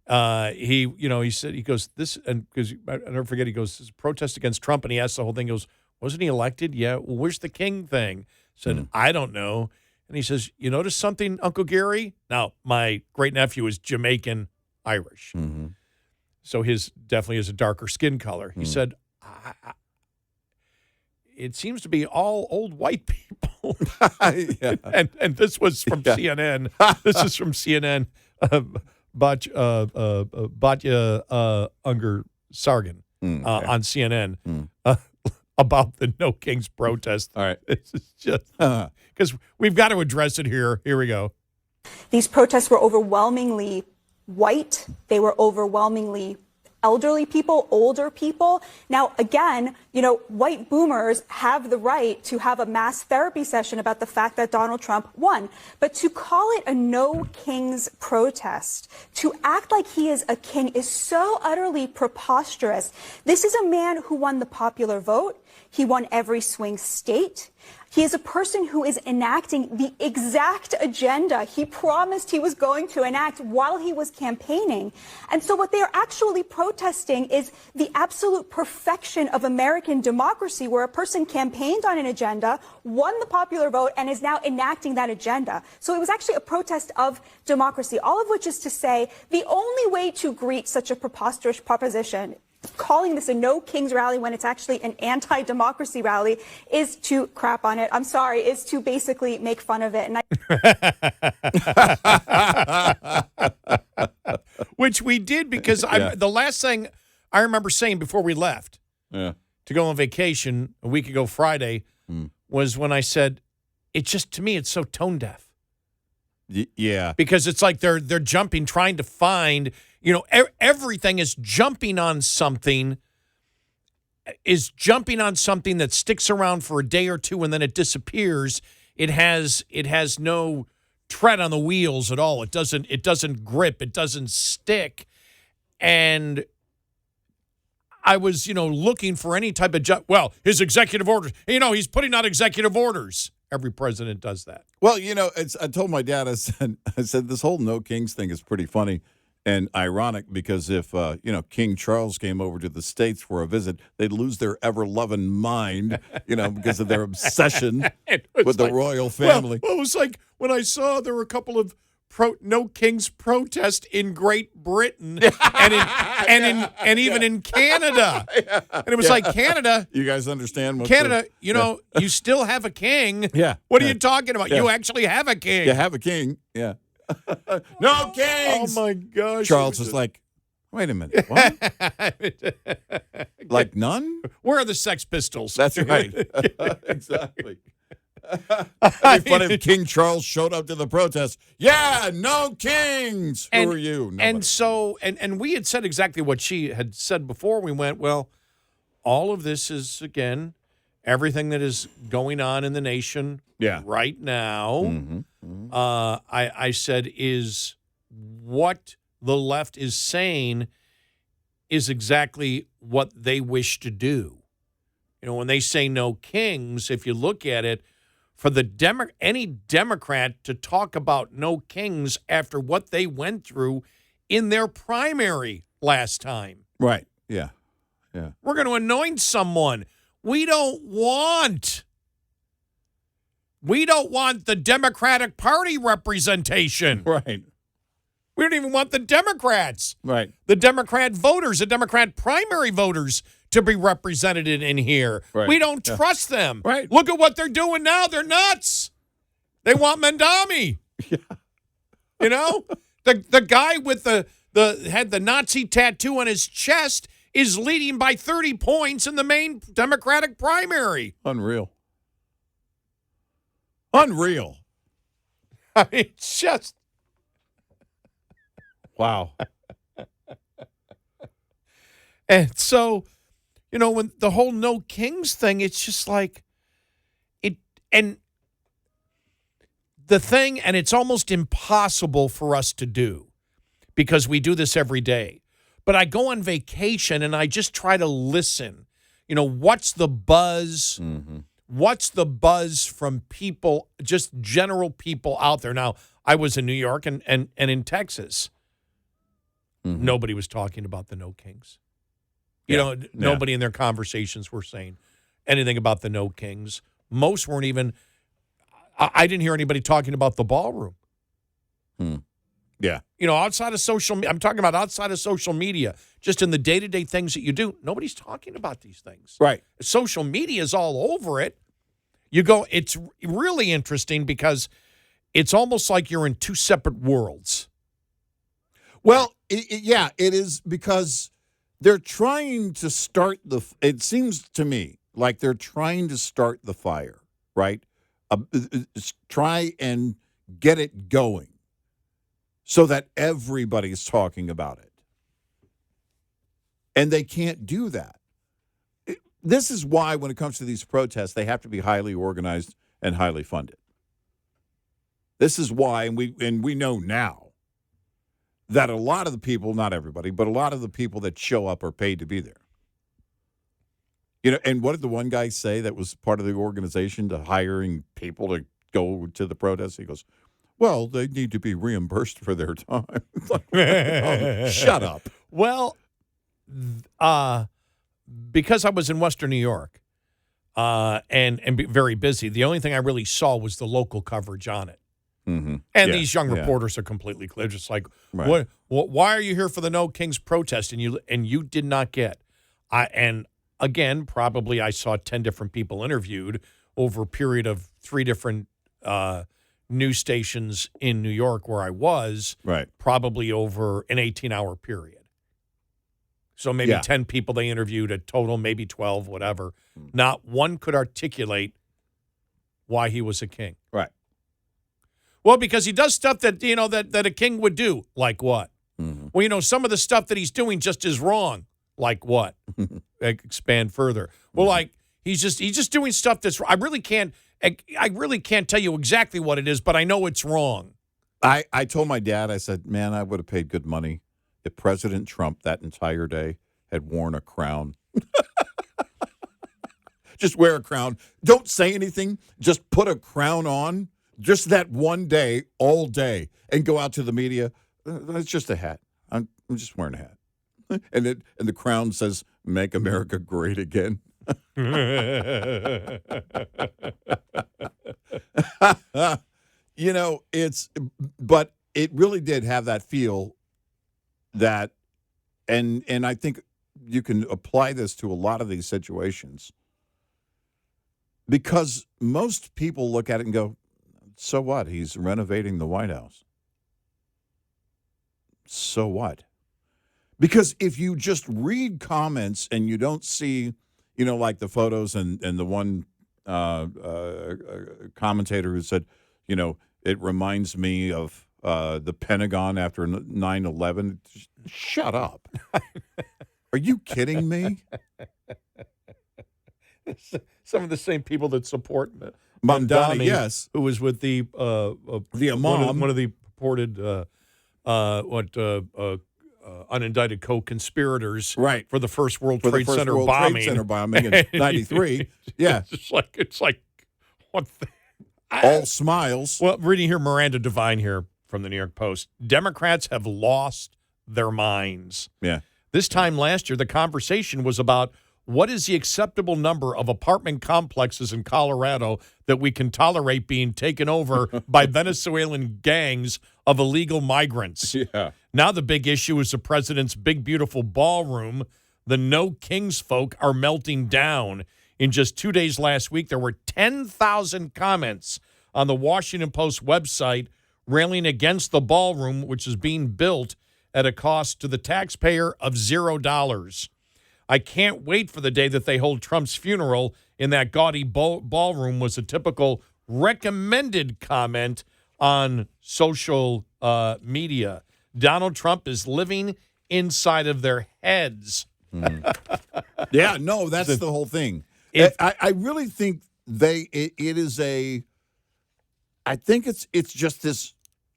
he said, he goes, this, and because I never forget, he goes, this is a protest against Trump. And he asked the whole thing, he goes, wasn't he elected? Yeah. Well, where's the king thing? I said, I don't know. And he says, you notice something, Uncle Gary? Now, my great nephew is Jamaican Irish. Mm-hmm. So his definitely is a darker skin color. He said, it seems to be all old white people. Yeah. And this was from CNN. This is from CNN. Batya Unger Sargon on CNN about the No Kings protest. All right. This is just because we've got to address it here. Here we go. These protests were overwhelmingly white. They were overwhelmingly elderly people, older people. Now, again, white boomers have the right to have a mass therapy session about the fact that Donald Trump won. But to call it a No Kings protest, to act like he is a king, is so utterly preposterous. This is a man who won the popular vote. He won every swing state. He is a person who is enacting the exact agenda he promised he was going to enact while he was campaigning. And so what they are actually protesting is the absolute perfection of American democracy, where a person campaigned on an agenda, won the popular vote, and is now enacting that agenda. So it was actually a protest of democracy, all of which is to say the only way to greet such a preposterous proposition, calling this a No Kings rally when it's actually an anti-democracy rally, is to crap on it. I'm sorry, is to basically make fun of it. And Which we did because the last thing I remember saying before we left to go on vacation a week ago Friday was when I said, it's just, to me, it's so tone deaf. Yeah. Because it's like they're jumping, trying to find, everything is jumping on something that sticks around for a day or two and then it disappears. It has no tread on the wheels at all. It doesn't grip. It doesn't stick. And I was, looking for any type of his executive orders. He's putting out executive orders. Every president does that. Well, I told my dad, I said this whole No Kings thing is pretty funny and ironic because if, King Charles came over to the States for a visit, they'd lose their ever-loving mind, because of their obsession with the royal family. Well, it was like when I saw there were a couple of No Kings protest in Great Britain and even in Canada. And it was like, Canada. You guys understand what's Canada, you still have a king. Yeah. What are you talking about? Yeah. You actually have a king. You have a king. Yeah. No kings. Oh, my gosh. Charles was like, wait a minute. What? Like none? Where are the Sex Pistols? That's right. Exactly. It'd be funny if King Charles showed up to the protest. Yeah, no kings. Who are you? Nobody. And so, and we had said exactly what she had said before we went, well, all of this is, again, everything that is going on in the nation right now. Mm-hmm. Mm-hmm. I said is what the left is saying is exactly what they wish to do. When they say no kings, if you look at it, for any Democrat to talk about no kings after what they went through in their primary last time. Right. Yeah. Yeah. We're going to anoint someone. We don't want the Democratic Party representation. Right. We don't even want the Democrats. Right. The Democrat voters, the Democrat primary voters to be represented in here. Right. We don't trust them. Right. Look at what they're doing now. They're nuts. They want Mamdani. Yeah. The guy with had the Nazi tattoo on his chest is leading by 30 points in the main Democratic primary. Unreal. I mean, it's just wow. And so, when the whole No Kings thing, it's just like and it's almost impossible for us to do because we do this every day. But I go on vacation and I just try to listen. What's the buzz? Mm-hmm. What's the buzz from people, just general people out there? Now, I was in New York and in Texas. Mm-hmm. Nobody was talking about the No Kings. Nobody in their conversations were saying anything about the No Kings. Most weren't even, I didn't hear anybody talking about the ballroom. Yeah. Outside of social media, I'm talking about outside of social media, just in the day-to-day things that you do, nobody's talking about these things. Right. Social media is all over it. It's really interesting because it's almost like you're in two separate worlds. Well, yeah, it is because they're trying to start it seems to me like they're trying to start the fire, right? Try and get it going so that everybody's talking about it. And they can't do that. This is why when it comes to these protests, they have to be highly organized and highly funded. This is why, and we know now, that a lot of the people, not everybody, but a lot of the people that show up are paid to be there. You know, and what did the one guy say that was part of the organization to hiring people to go to the protest? He goes, well, they need to be reimbursed for their time. Like, oh, shut up. Well, because I was in Western New York and very busy, the only thing I really saw was the local coverage on it. Mm-hmm. And these young reporters are completely clear, just like, right. Why are you here for the No Kings protest? And you did not get. And again, probably I saw 10 different people interviewed over a period of 3 different news stations in New York where I was, right. Probably over an 18-hour period. So maybe 10 people they interviewed, a total, maybe 12, whatever. Not one could articulate why he was a king. Right. Well, because he does stuff that, that a king would do. Like what? Mm-hmm. Well, some of the stuff that he's doing just is wrong. Like what? Expand further. Well, like he's just doing stuff that's I really can't tell you exactly what it is, but I know it's wrong. I told my dad, I said, man, I would have paid good money if President Trump that entire day had worn a crown. Just wear a crown. Don't say anything. Just put a crown on. Just that one day, all day, and go out to the media. It's just a hat. I'm just wearing a hat. And the crown says, "Make America Great Again." But it really did have that feel that, and I think you can apply this to a lot of these situations because most people look at it and go, so what? He's renovating the White House. So what? Because if you just read comments and you don't see, like the photos and the one commentator who said, it reminds me of the Pentagon after 9/11. Shut up. Are you kidding me? Some of the same people that support Mamdani, yes, who was with the imam, one of the purported unindicted co-conspirators, right, for the first World for Trade the first Center World bombing. Trade Center bombing in '93. Yeah, it's like what? All smiles. Well, reading here, Miranda Devine here from the New York Post. Democrats have lost their minds. Yeah. This time last year, the conversation was about what is the acceptable number of apartment complexes in Colorado that we can tolerate being taken over by Venezuelan gangs of illegal migrants. Yeah. Now the big issue is the president's Big Beautiful Ballroom. The No Kings folk are melting down. In just 2 days last week, there were 10,000 comments on the Washington Post website railing against the ballroom, which is being built at a cost to the taxpayer of $0. I can't wait for the day that they hold Trump's funeral in that gaudy ballroom was a typical recommended comment on social media. Donald Trump is living inside of their heads. Yeah, no, that's the whole thing. I really think it is I think it's just this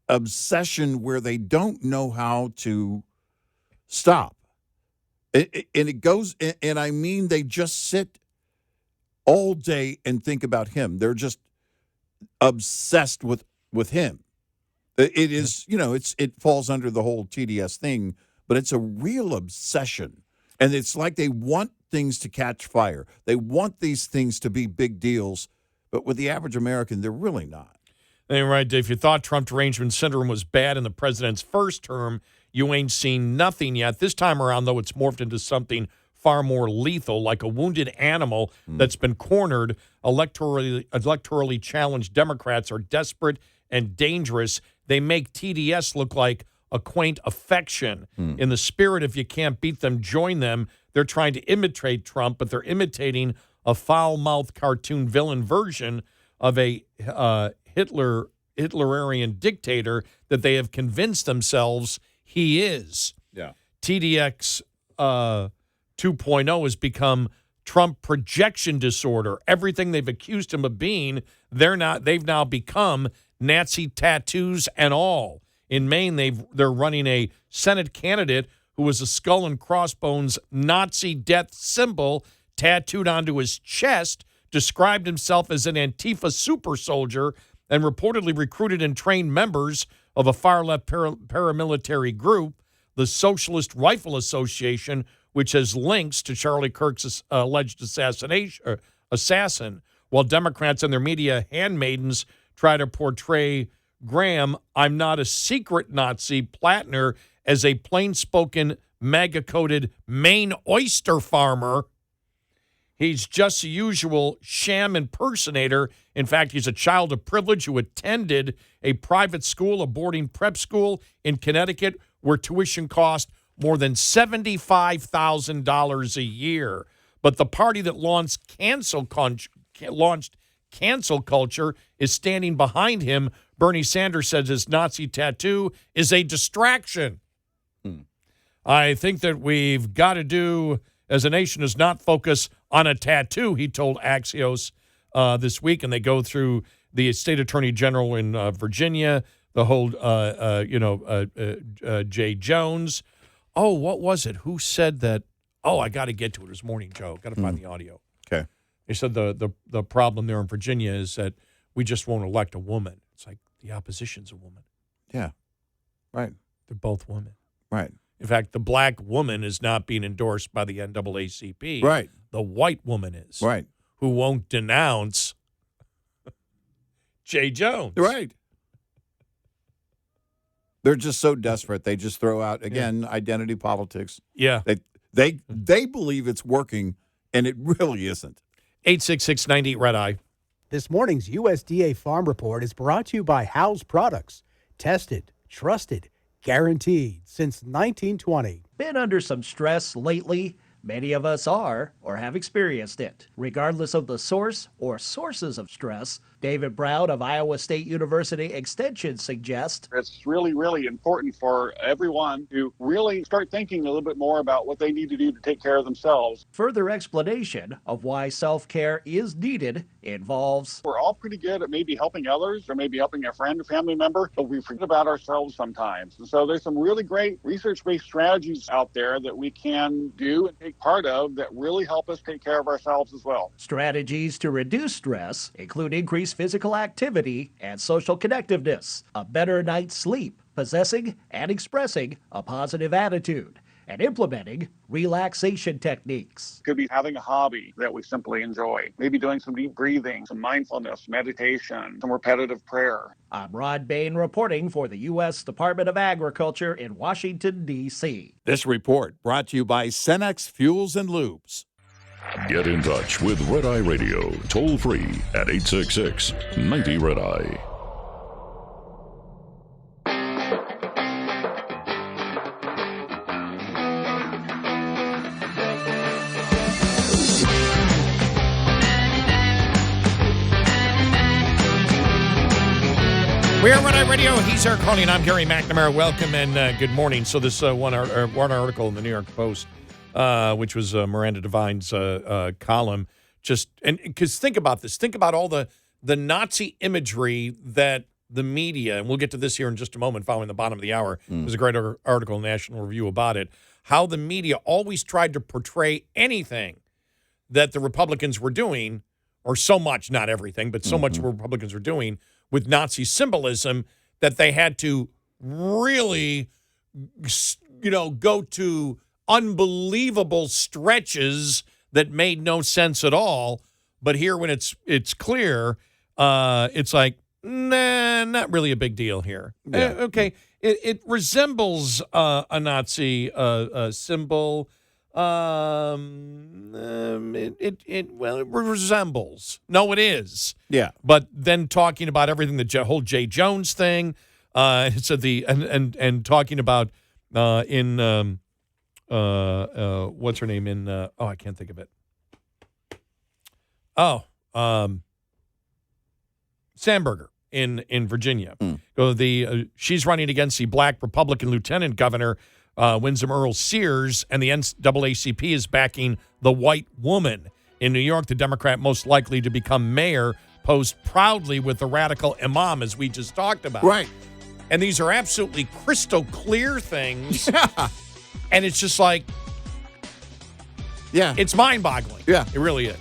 obsession where they don't know how to stop. And it goes, and I mean, they just sit all day and think about him. They're just obsessed with him. It is, it falls under the whole TDS thing, but it's a real obsession. And it's like they want things to catch fire. They want these things to be big deals, but with the average American, they're really not. You're right, Dave. If you thought Trump derangement syndrome was bad in the president's first term, you ain't seen nothing yet. This time around, though, it's morphed into something far more lethal, like a wounded animal that's been cornered. Electorally challenged Democrats are desperate and dangerous. They make TDS look like a quaint affection. In the spirit, if you can't beat them, join them. They're trying to imitate Trump, but they're imitating a foul-mouthed cartoon villain version of a Hitlerian dictator that they have convinced themselves he is. Yeah. TDX 2.0 has become Trump projection disorder. Everything they've accused him of being, they've now become Nazi tattoos and all. In Maine, they're running a Senate candidate who was a skull and crossbones Nazi death symbol tattooed onto his chest, described himself as an Antifa super soldier, and reportedly recruited and trained members of a far-left paramilitary group, the Socialist Rifle Association, which has links to Charlie Kirk's alleged assassin, while Democrats and their media handmaidens try to portray Graham, I'm not a secret Nazi, Plattner, as a plain-spoken, MAGA-coded Maine oyster farmer. He's just the usual sham impersonator. In fact, he's a child of privilege who attended a private school, a boarding prep school in Connecticut, where tuition cost more than $75,000 a year. But the party that launched cancel culture is standing behind him. Bernie Sanders says his Nazi tattoo is a distraction. I think that we've got to do, as a nation, is not focus on a tattoo, he told Axios this week. And they go through the state attorney general in Virginia, the whole, Jay Jones. Oh, what was it? Who said that? Oh, I got to get to it this morning, Joe. Got to find the audio. Okay. They said the problem there in Virginia is that we just won't elect a woman. It's like the opposition's a woman. Yeah. Right. They're both women. Right. In fact, the black woman is not being endorsed by the NAACP. Right. The white woman is. Right. Who won't denounce Jay Jones. Right. They're just so desperate. They just throw out, again, identity politics. Yeah. They believe it's working, and it really isn't. 866-90 Red Eye. This morning's USDA Farm Report is brought to you by House Products. Tested, trusted, guaranteed since 1920. Been under some stress lately? Many of us are or have experienced it. Regardless of the source or sources of stress, David Brown of Iowa State University Extension suggests it's really, really important for everyone to really start thinking a little bit more about what they need to do to take care of themselves. Further explanation of why self-care is needed involves we're all pretty good at maybe helping others or maybe helping a friend or family member, but we forget about ourselves sometimes. And so there's some really great research-based strategies out there that we can do and take part of that really help us take care of ourselves as well. Strategies to reduce stress include increased physical activity and social connectiveness, a better night's sleep, possessing and expressing a positive attitude, and implementing relaxation techniques. Could be having a hobby that we simply enjoy, maybe doing some deep breathing, some mindfulness, meditation, some repetitive prayer. I'm Rod Bain reporting for the U.S. Department of Agriculture in Washington, D.C. This report brought to you by Cenex Fuels and Lubes. Get in touch with Red Eye Radio, toll free at 866-90 Red Eye. We are Red Eye Radio. He's Eric Harley, and I'm Gary McNamara. Welcome and good morning. So this one article in the New York Post, which was Miranda Devine's column, because think about this. Think about all the Nazi imagery that the media, and we'll get to this here in just a moment following the bottom of the hour. There's a great article in National Review about it, how the media always tried to portray anything that the Republicans were doing, or so much, not everything, but so much what Republicans were doing with Nazi symbolism that they had to really, go to unbelievable stretches that made no sense at all. But here, when it's clear, it's like, nah, not really a big deal here. Yeah. Okay, it resembles a Nazi symbol. It resembles. No, it is. Yeah. But then talking about everything, the whole Jay Jones thing, It said and talking about in what's her name in I can't think of it. Sandberger in Virginia. She's running against the black Republican Lieutenant Governor Winsome Earl Sears, and the NAACP is backing the white woman. In New York, the Democrat most likely to become mayor posed proudly with the radical imam, as we just talked about. Right. And these are absolutely crystal clear things. And it's just like, it's mind-boggling. Yeah. It really is.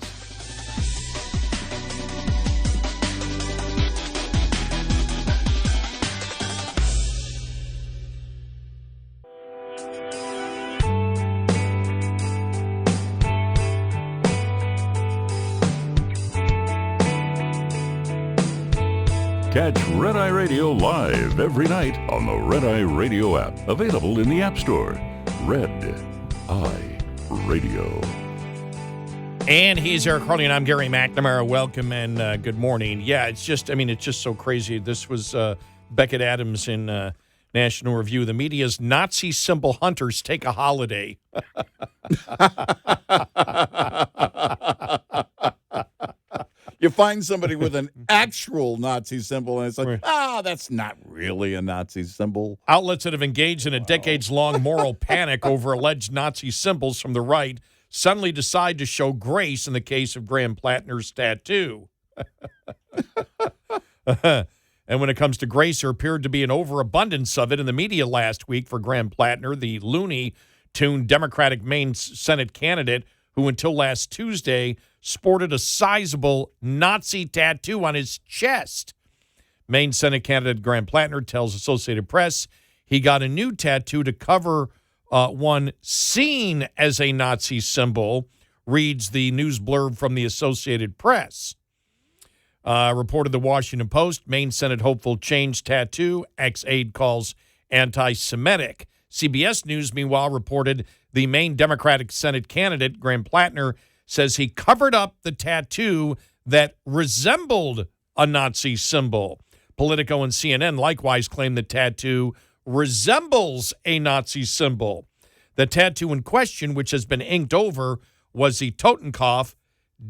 Catch Red Eye Radio live every night on the Red Eye Radio app. Available in the App Store. Red Eye Radio. And he's Eric Harley, and I'm Gary McNamara. Welcome and good morning. Yeah, it's just so crazy. This was Beckett Adams in National Review. The media's Nazi symbol hunters take a holiday. You find somebody with an actual Nazi symbol, and it's like, that's not really a Nazi symbol. Outlets that have engaged in a decades-long moral panic over alleged Nazi symbols from the right suddenly decide to show grace in the case of Graham Plattner's tattoo. And when it comes to grace, there appeared to be an overabundance of it in the media last week for Graham Plattner, the Looney Tune Democratic Maine Senate candidate who until last Tuesday sported a sizable Nazi tattoo on his chest. Maine Senate candidate Graham Plattner tells Associated Press he got a new tattoo to cover one seen as a Nazi symbol, reads the news blurb from the Associated Press. Reported the Washington Post, Maine Senate hopeful change tattoo, ex-aide calls anti-Semitic. CBS News, meanwhile, reported the Maine Democratic Senate candidate, Graham Plattner, says he covered up the tattoo that resembled a Nazi symbol. Politico and CNN likewise claim the tattoo resembles a Nazi symbol. The tattoo in question, which has been inked over, was the Totenkopf,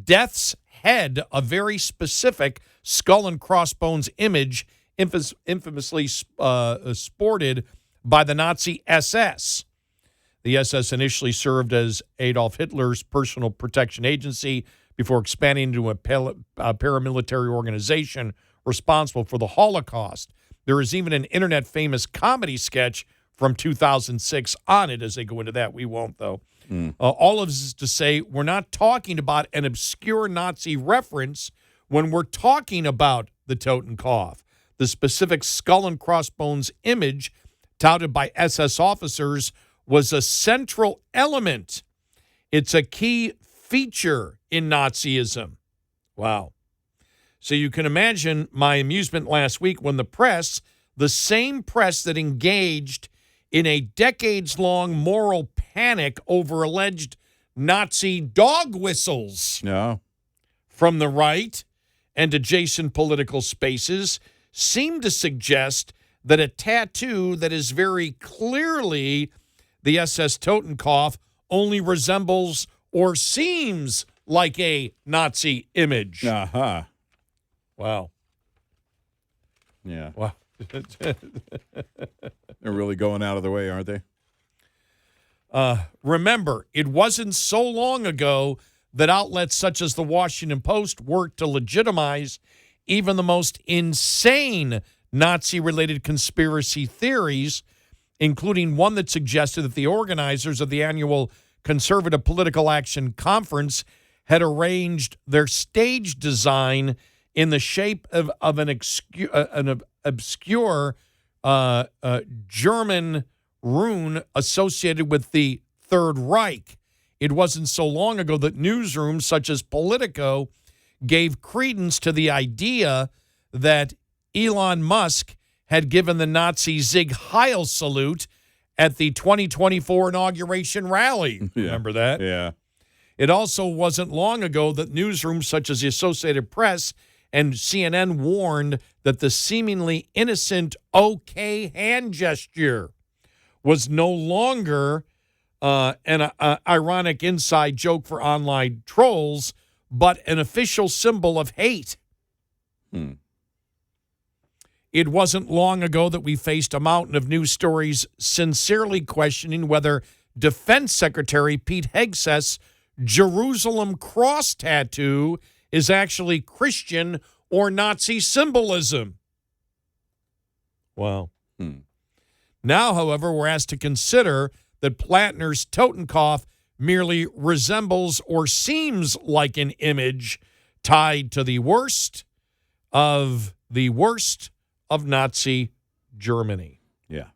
Death's Head, a very specific skull and crossbones image infamously sported by the Nazi SS. The SS initially served as Adolf Hitler's personal protection agency before expanding into a paramilitary organization responsible for the Holocaust. There is even an internet-famous comedy sketch from 2006 on it. As they go into that, we won't, though. All of this is to say we're not talking about an obscure Nazi reference when we're talking about the Totenkopf. The specific skull and crossbones image touted by SS officers was a central element. It's a key feature in Nazism. Wow. So you can imagine my amusement last week when the press, the same press that engaged in a decades-long moral panic over alleged Nazi dog whistles from the right and adjacent political spaces, seemed to suggest that a tattoo that is very clearly the SS Totenkopf only resembles or seems like a Nazi image. Uh-huh. Wow. Yeah. Wow. They're really going out of the way, aren't they? Remember, it wasn't so long ago that outlets such as the Washington Post worked to legitimize even the most insane Nazi-related conspiracy theories, including one that suggested that the organizers of the annual Conservative Political Action Conference had arranged their stage design in the shape of an obscure German rune associated with the Third Reich. It wasn't so long ago that newsrooms such as Politico gave credence to the idea that Elon Musk had given the Nazi Sieg Heil salute at the 2024 inauguration rally. Yeah. Remember that? Yeah. It also wasn't long ago that newsrooms such as the Associated Press and CNN warned that the seemingly innocent okay hand gesture was no longer an ironic inside joke for online trolls, but an official symbol of hate. It wasn't long ago that we faced a mountain of news stories sincerely questioning whether Defense Secretary Pete Hegseth's Jerusalem cross tattoo is actually Christian or Nazi symbolism. Wow. Now, however, we're asked to consider that Plattner's Totenkopf merely resembles or seems like an image tied to the worst of Nazi Germany. Yeah.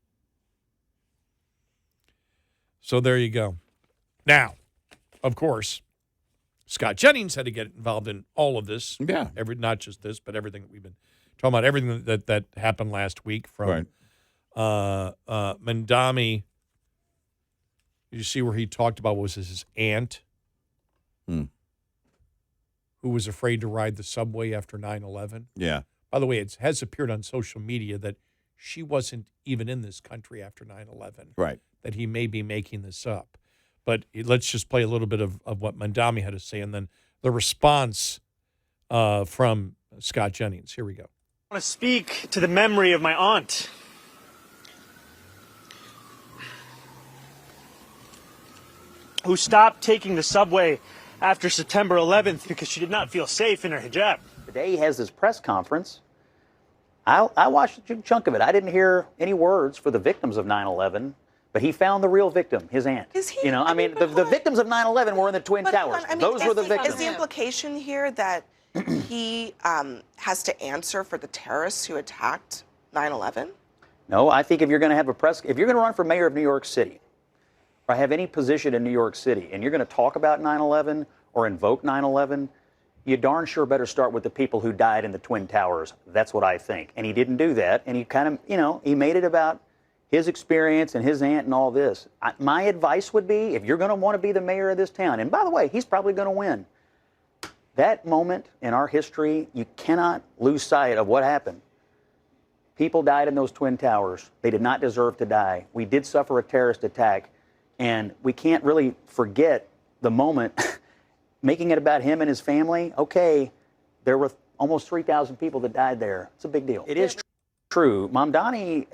So there you go. Now, of course, Scott Jennings had to get involved in all of this. Yeah. Not just this, but everything that we've been talking about, everything that happened last week from Mamdani. Did you see where he talked about was his aunt who was afraid to ride the subway after 9/11? Yeah. By the way, it has appeared on social media that she wasn't even in this country after 9/11. Right. That he may be making this up. But let's just play a little bit of what Mamdani had to say and then the response from Scott Jennings. Here we go. I want to speak to the memory of my aunt. Who stopped taking the subway after September 11th because she did not feel safe in her hijab. Today he has his press conference. I watched a chunk of it. I didn't hear any words for the victims of 9/11, but he found the real victim, his aunt. Is he? You know, I mean, the victims of 9/11 were in the Twin Towers. Those were the victims. Is the implication here that he has to answer for the terrorists who attacked 9/11? No, I think if you're going to have if you're going to run for mayor of New York City, or have any position in New York City, and you're going to talk about 9/11 or invoke 9/11, you darn sure better start with the people who died in the Twin Towers. That's what I think. And he didn't do that. And he kind of, you know, he made it about his experience and his aunt and all this. My advice would be, if you're going to want to be the mayor of this town, and by the way, he's probably going to win. That moment in our history, you cannot lose sight of what happened. People died in those Twin Towers. They did not deserve to die. We did suffer a terrorist attack. And we can't really forget the moment. Making it about him and his family, okay, there were almost 3,000 people that died there. It's a big deal. It is true. Mamdani,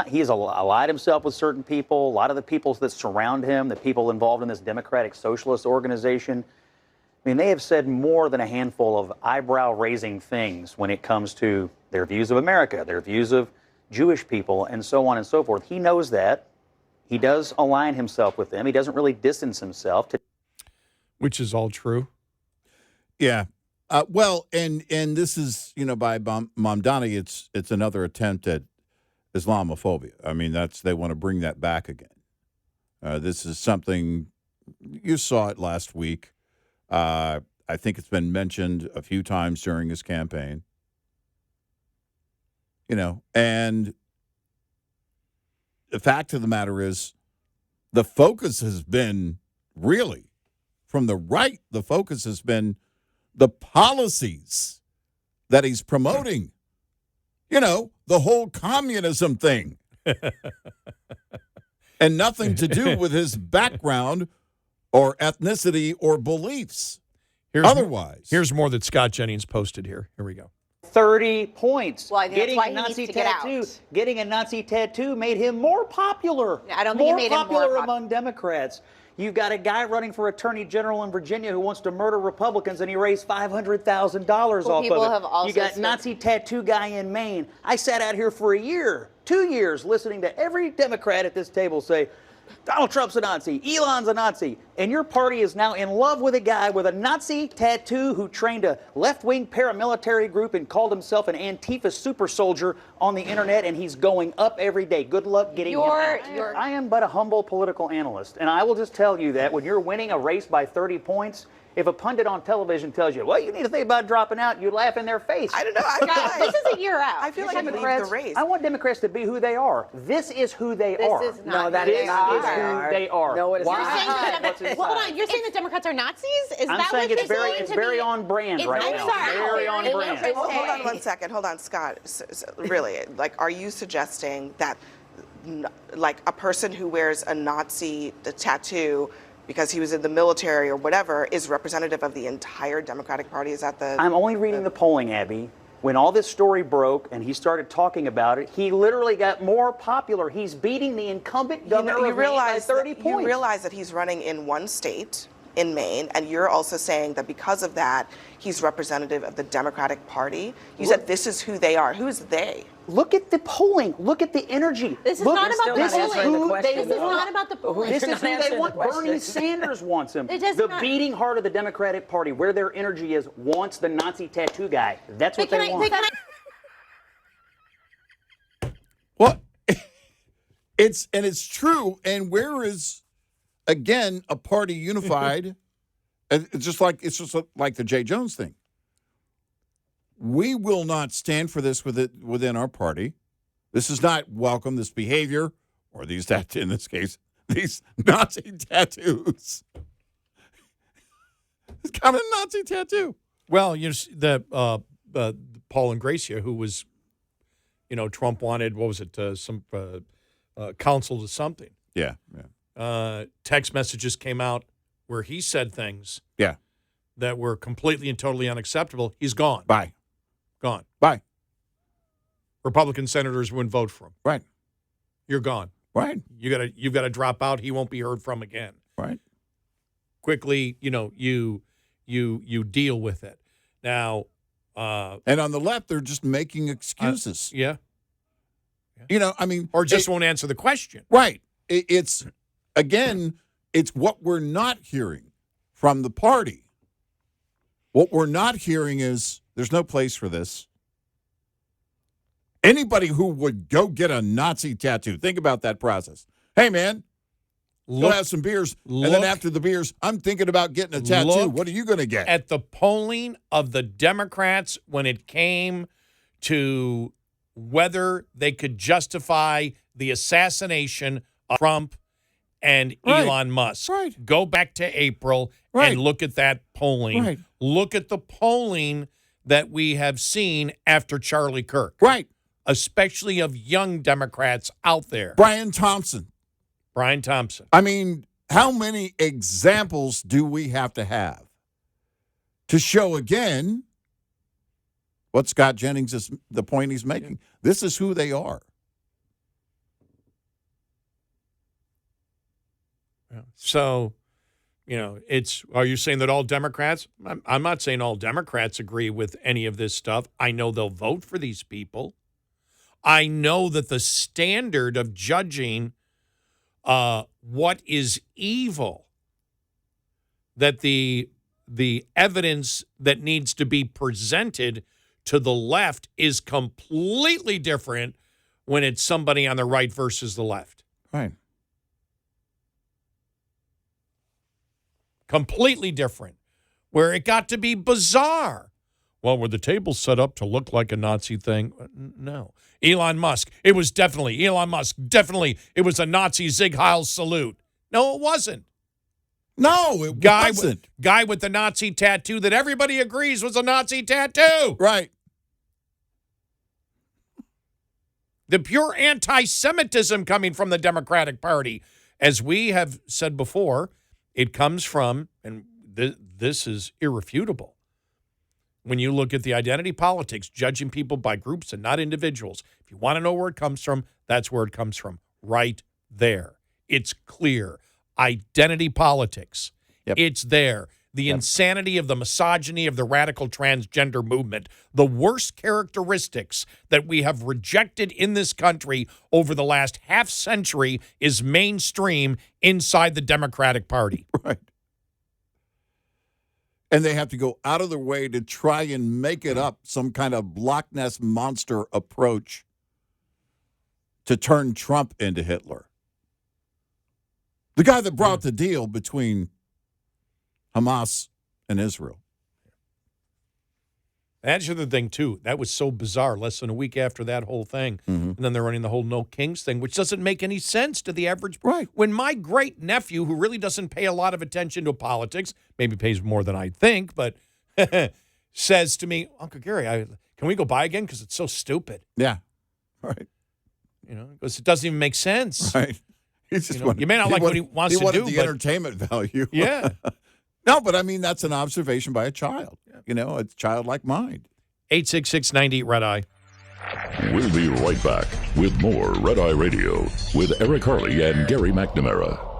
he's allied himself with certain people, a lot of the people that surround him, the people involved in this democratic socialist organization. I mean, they have said more than a handful of eyebrow-raising things when it comes to their views of America, their views of Jewish people, and so on and so forth. He knows that. He does align himself with them. He doesn't really distance himself. Which is all true. Yeah. Well, and this is, you know, by Mamdani, it's another attempt at Islamophobia. I mean, they want to bring that back again. This is something, you saw it last week. I think it's been mentioned a few times during his campaign. You know, and the fact of the matter is the focus has been really, from the right, the focus has been the policies that he's promoting. You know, the whole communism thing. And nothing to do with his background or ethnicity or beliefs. Otherwise. Here's more that Scott Jennings posted here. Here we go. 30 points. Well, I think getting that's why a he Nazi needs to get tattoo. out. Getting a Nazi tattoo made him more popular. I don't think it made him more popular among Democrats. You've got a guy running for attorney general in Virginia who wants to murder Republicans, and he raised $500,000 off people of it. have also You got said- Nazi tattoo guy in Maine. I sat out here for a year, 2 years, listening to every Democrat at this table say, Donald Trump's a Nazi, Elon's a Nazi, and your party is now in love with a guy with a Nazi tattoo who trained a left-wing paramilitary group and called himself an Antifa super soldier on the internet, and he's going up every day. Good luck getting him out. I am but a humble political analyst, and I will just tell you that when you're winning a race by 30 points If a pundit on television tells you, well, you need to think about dropping out, you laugh in their face. I don't know. I feel like, this is a year out. I feel like Democrats, leave the race. I want Democrats to be who they are. This is who they are. This is not. This is who they are. No, it is Why? not. Hold on. You're saying the Democrats are Nazis? Is I'm that saying what it's you're very, saying it's to very me? on brand right now. Very on brand. Hold on 1 second. Hold on, Scott. Really, like, are you suggesting that, like, a person who wears a Nazi tattoo because he was in the military or whatever is representative of the entire Democratic Party? Is that the? I'm only reading the polling, Abby. When all this story broke and he started talking about it, he literally got more popular. He's beating the incumbent governor of Maine by 30 points. You realize that he's running in one state, in Maine, and you're also saying that because of that, he's representative of the Democratic Party. You said this is who they are. Who's they? Look at the polling. Look at the energy. This is Look, not about the this is polling. who they This is want. not about the polling. This You're is not who they answering want. the question. Bernie Sanders wants him. It does The not- beating heart of the Democratic Party, where their energy is, wants the Nazi tattoo guy. That's what they want. Well, it's true. And where is, again, a party unified? It's just like the Jay Jones thing. We will not stand for this within our party. This is not welcome. This behavior, or these in this case, these Nazi tattoos. It's kind of a Nazi tattoo. Well, you know, Paul Ingracia, who was, you know, Trump wanted, what was it, some counsel to something. Yeah. Text messages came out where he said things that were completely and totally unacceptable. He's gone. Bye. Gone. Bye. Republican senators wouldn't vote for him. Right. You're gone. Right. You've got to drop out. He won't be heard from again. Right. Quickly, you know, you deal with it. Now, and on the left, they're just making excuses. Yeah. You know, I mean, or just won't answer the question. Right. It's what we're not hearing from the party. What we're not hearing is there's no place for this. Anybody who would go get a Nazi tattoo, think about that process. Hey, man, go have some beers, and then after the beers, I'm thinking about getting a tattoo. What are you going to get? At the polling of the Democrats when it came to whether they could justify the assassination of Trump and Elon Musk. Right. Go back to April and look at that polling. Right. Look at the polling that we have seen after Charlie Kirk. Right. Especially of young Democrats out there. Brian Thompson. I mean, how many examples do we have to show again what Scott Jennings is, the point he's making? This is who they are. So, you know, are you saying that all Democrats? I'm not saying all Democrats agree with any of this stuff. I know they'll vote for these people. I know that the standard of judging what is evil, that the evidence that needs to be presented to the left is completely different when it's somebody on the right versus the left. Right. Completely different, where it got to be bizarre. Well, were the tables set up to look like a Nazi thing? No. Elon Musk, it was definitely, Elon Musk, definitely, it was a Nazi Sieg Heil salute. No, it wasn't. No, it wasn't. Guy with the Nazi tattoo that everybody agrees was a Nazi tattoo. Right. The pure anti-Semitism coming from the Democratic Party. As we have said before, it comes from, and this is irrefutable, when you look at the identity politics, judging people by groups and not individuals. If you want to know where it comes from, that's where it comes from, right there. It's clear. Identity politics. Yep. It's there. The insanity of the misogyny of the radical transgender movement, the worst characteristics that we have rejected in this country over the last half century is mainstream inside the Democratic Party. Right. And they have to go out of their way to try and make it up, some kind of Loch Ness monster approach to turn Trump into Hitler. The guy that brought the deal between Hamas in Israel. That's the other thing, too. That was so bizarre, less than a week after that whole thing. And then they're running the whole No Kings thing, which doesn't make any sense to the average. Right. When my great-nephew, who really doesn't pay a lot of attention to politics, maybe pays more than I think, but says to me, Uncle Gary, can we go by again? Because it's so stupid. Yeah. Right. Because it doesn't even make sense. Right. He's just you may not like what he wants to do. He wanted the entertainment value. Yeah. No, but I mean, that's an observation by a child. A childlike mind. 866-98-RED-EYE. We'll be right back with more Red Eye Radio with Eric Harley and Gary McNamara.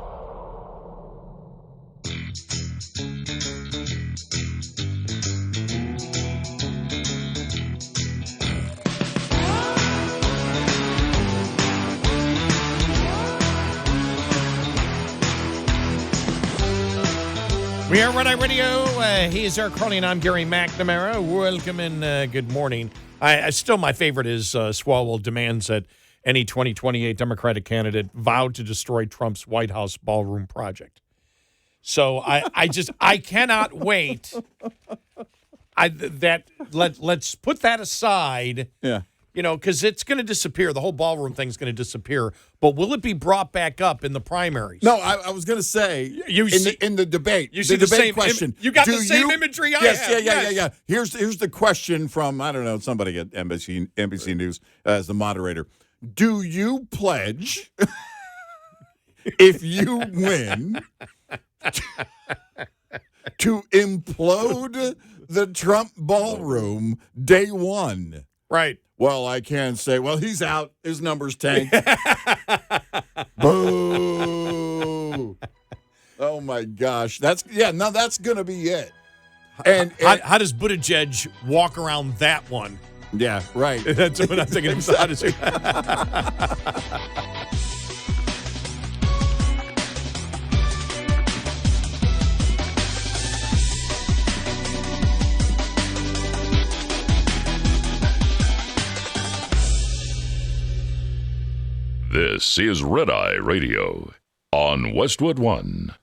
We are Red Eye Radio. He is Eric Harley, and I'm Gary McNamara. Welcome and good morning. Still, my favorite is Swalwell demands that any 2028 Democratic candidate vow to destroy Trump's White House ballroom project. So I cannot wait. Let's put that aside. Yeah. Because it's going to disappear. The whole ballroom thing's going to disappear. But will it be brought back up in the primaries? No, I was going to say in the debate. You see the debate same question. You got the same imagery I have. Yeah. Here's the question from, I don't know, somebody at NBC News as the moderator. Do you pledge, if you win, to implode the Trump ballroom day one? Right. Well, I can't say. Well, he's out. His numbers tank. Boo! Oh my gosh, that's going to be it. And how does Buttigieg walk around that one? Yeah, right. That's what I'm thinking. Exactly. This is Red Eye Radio on Westwood One.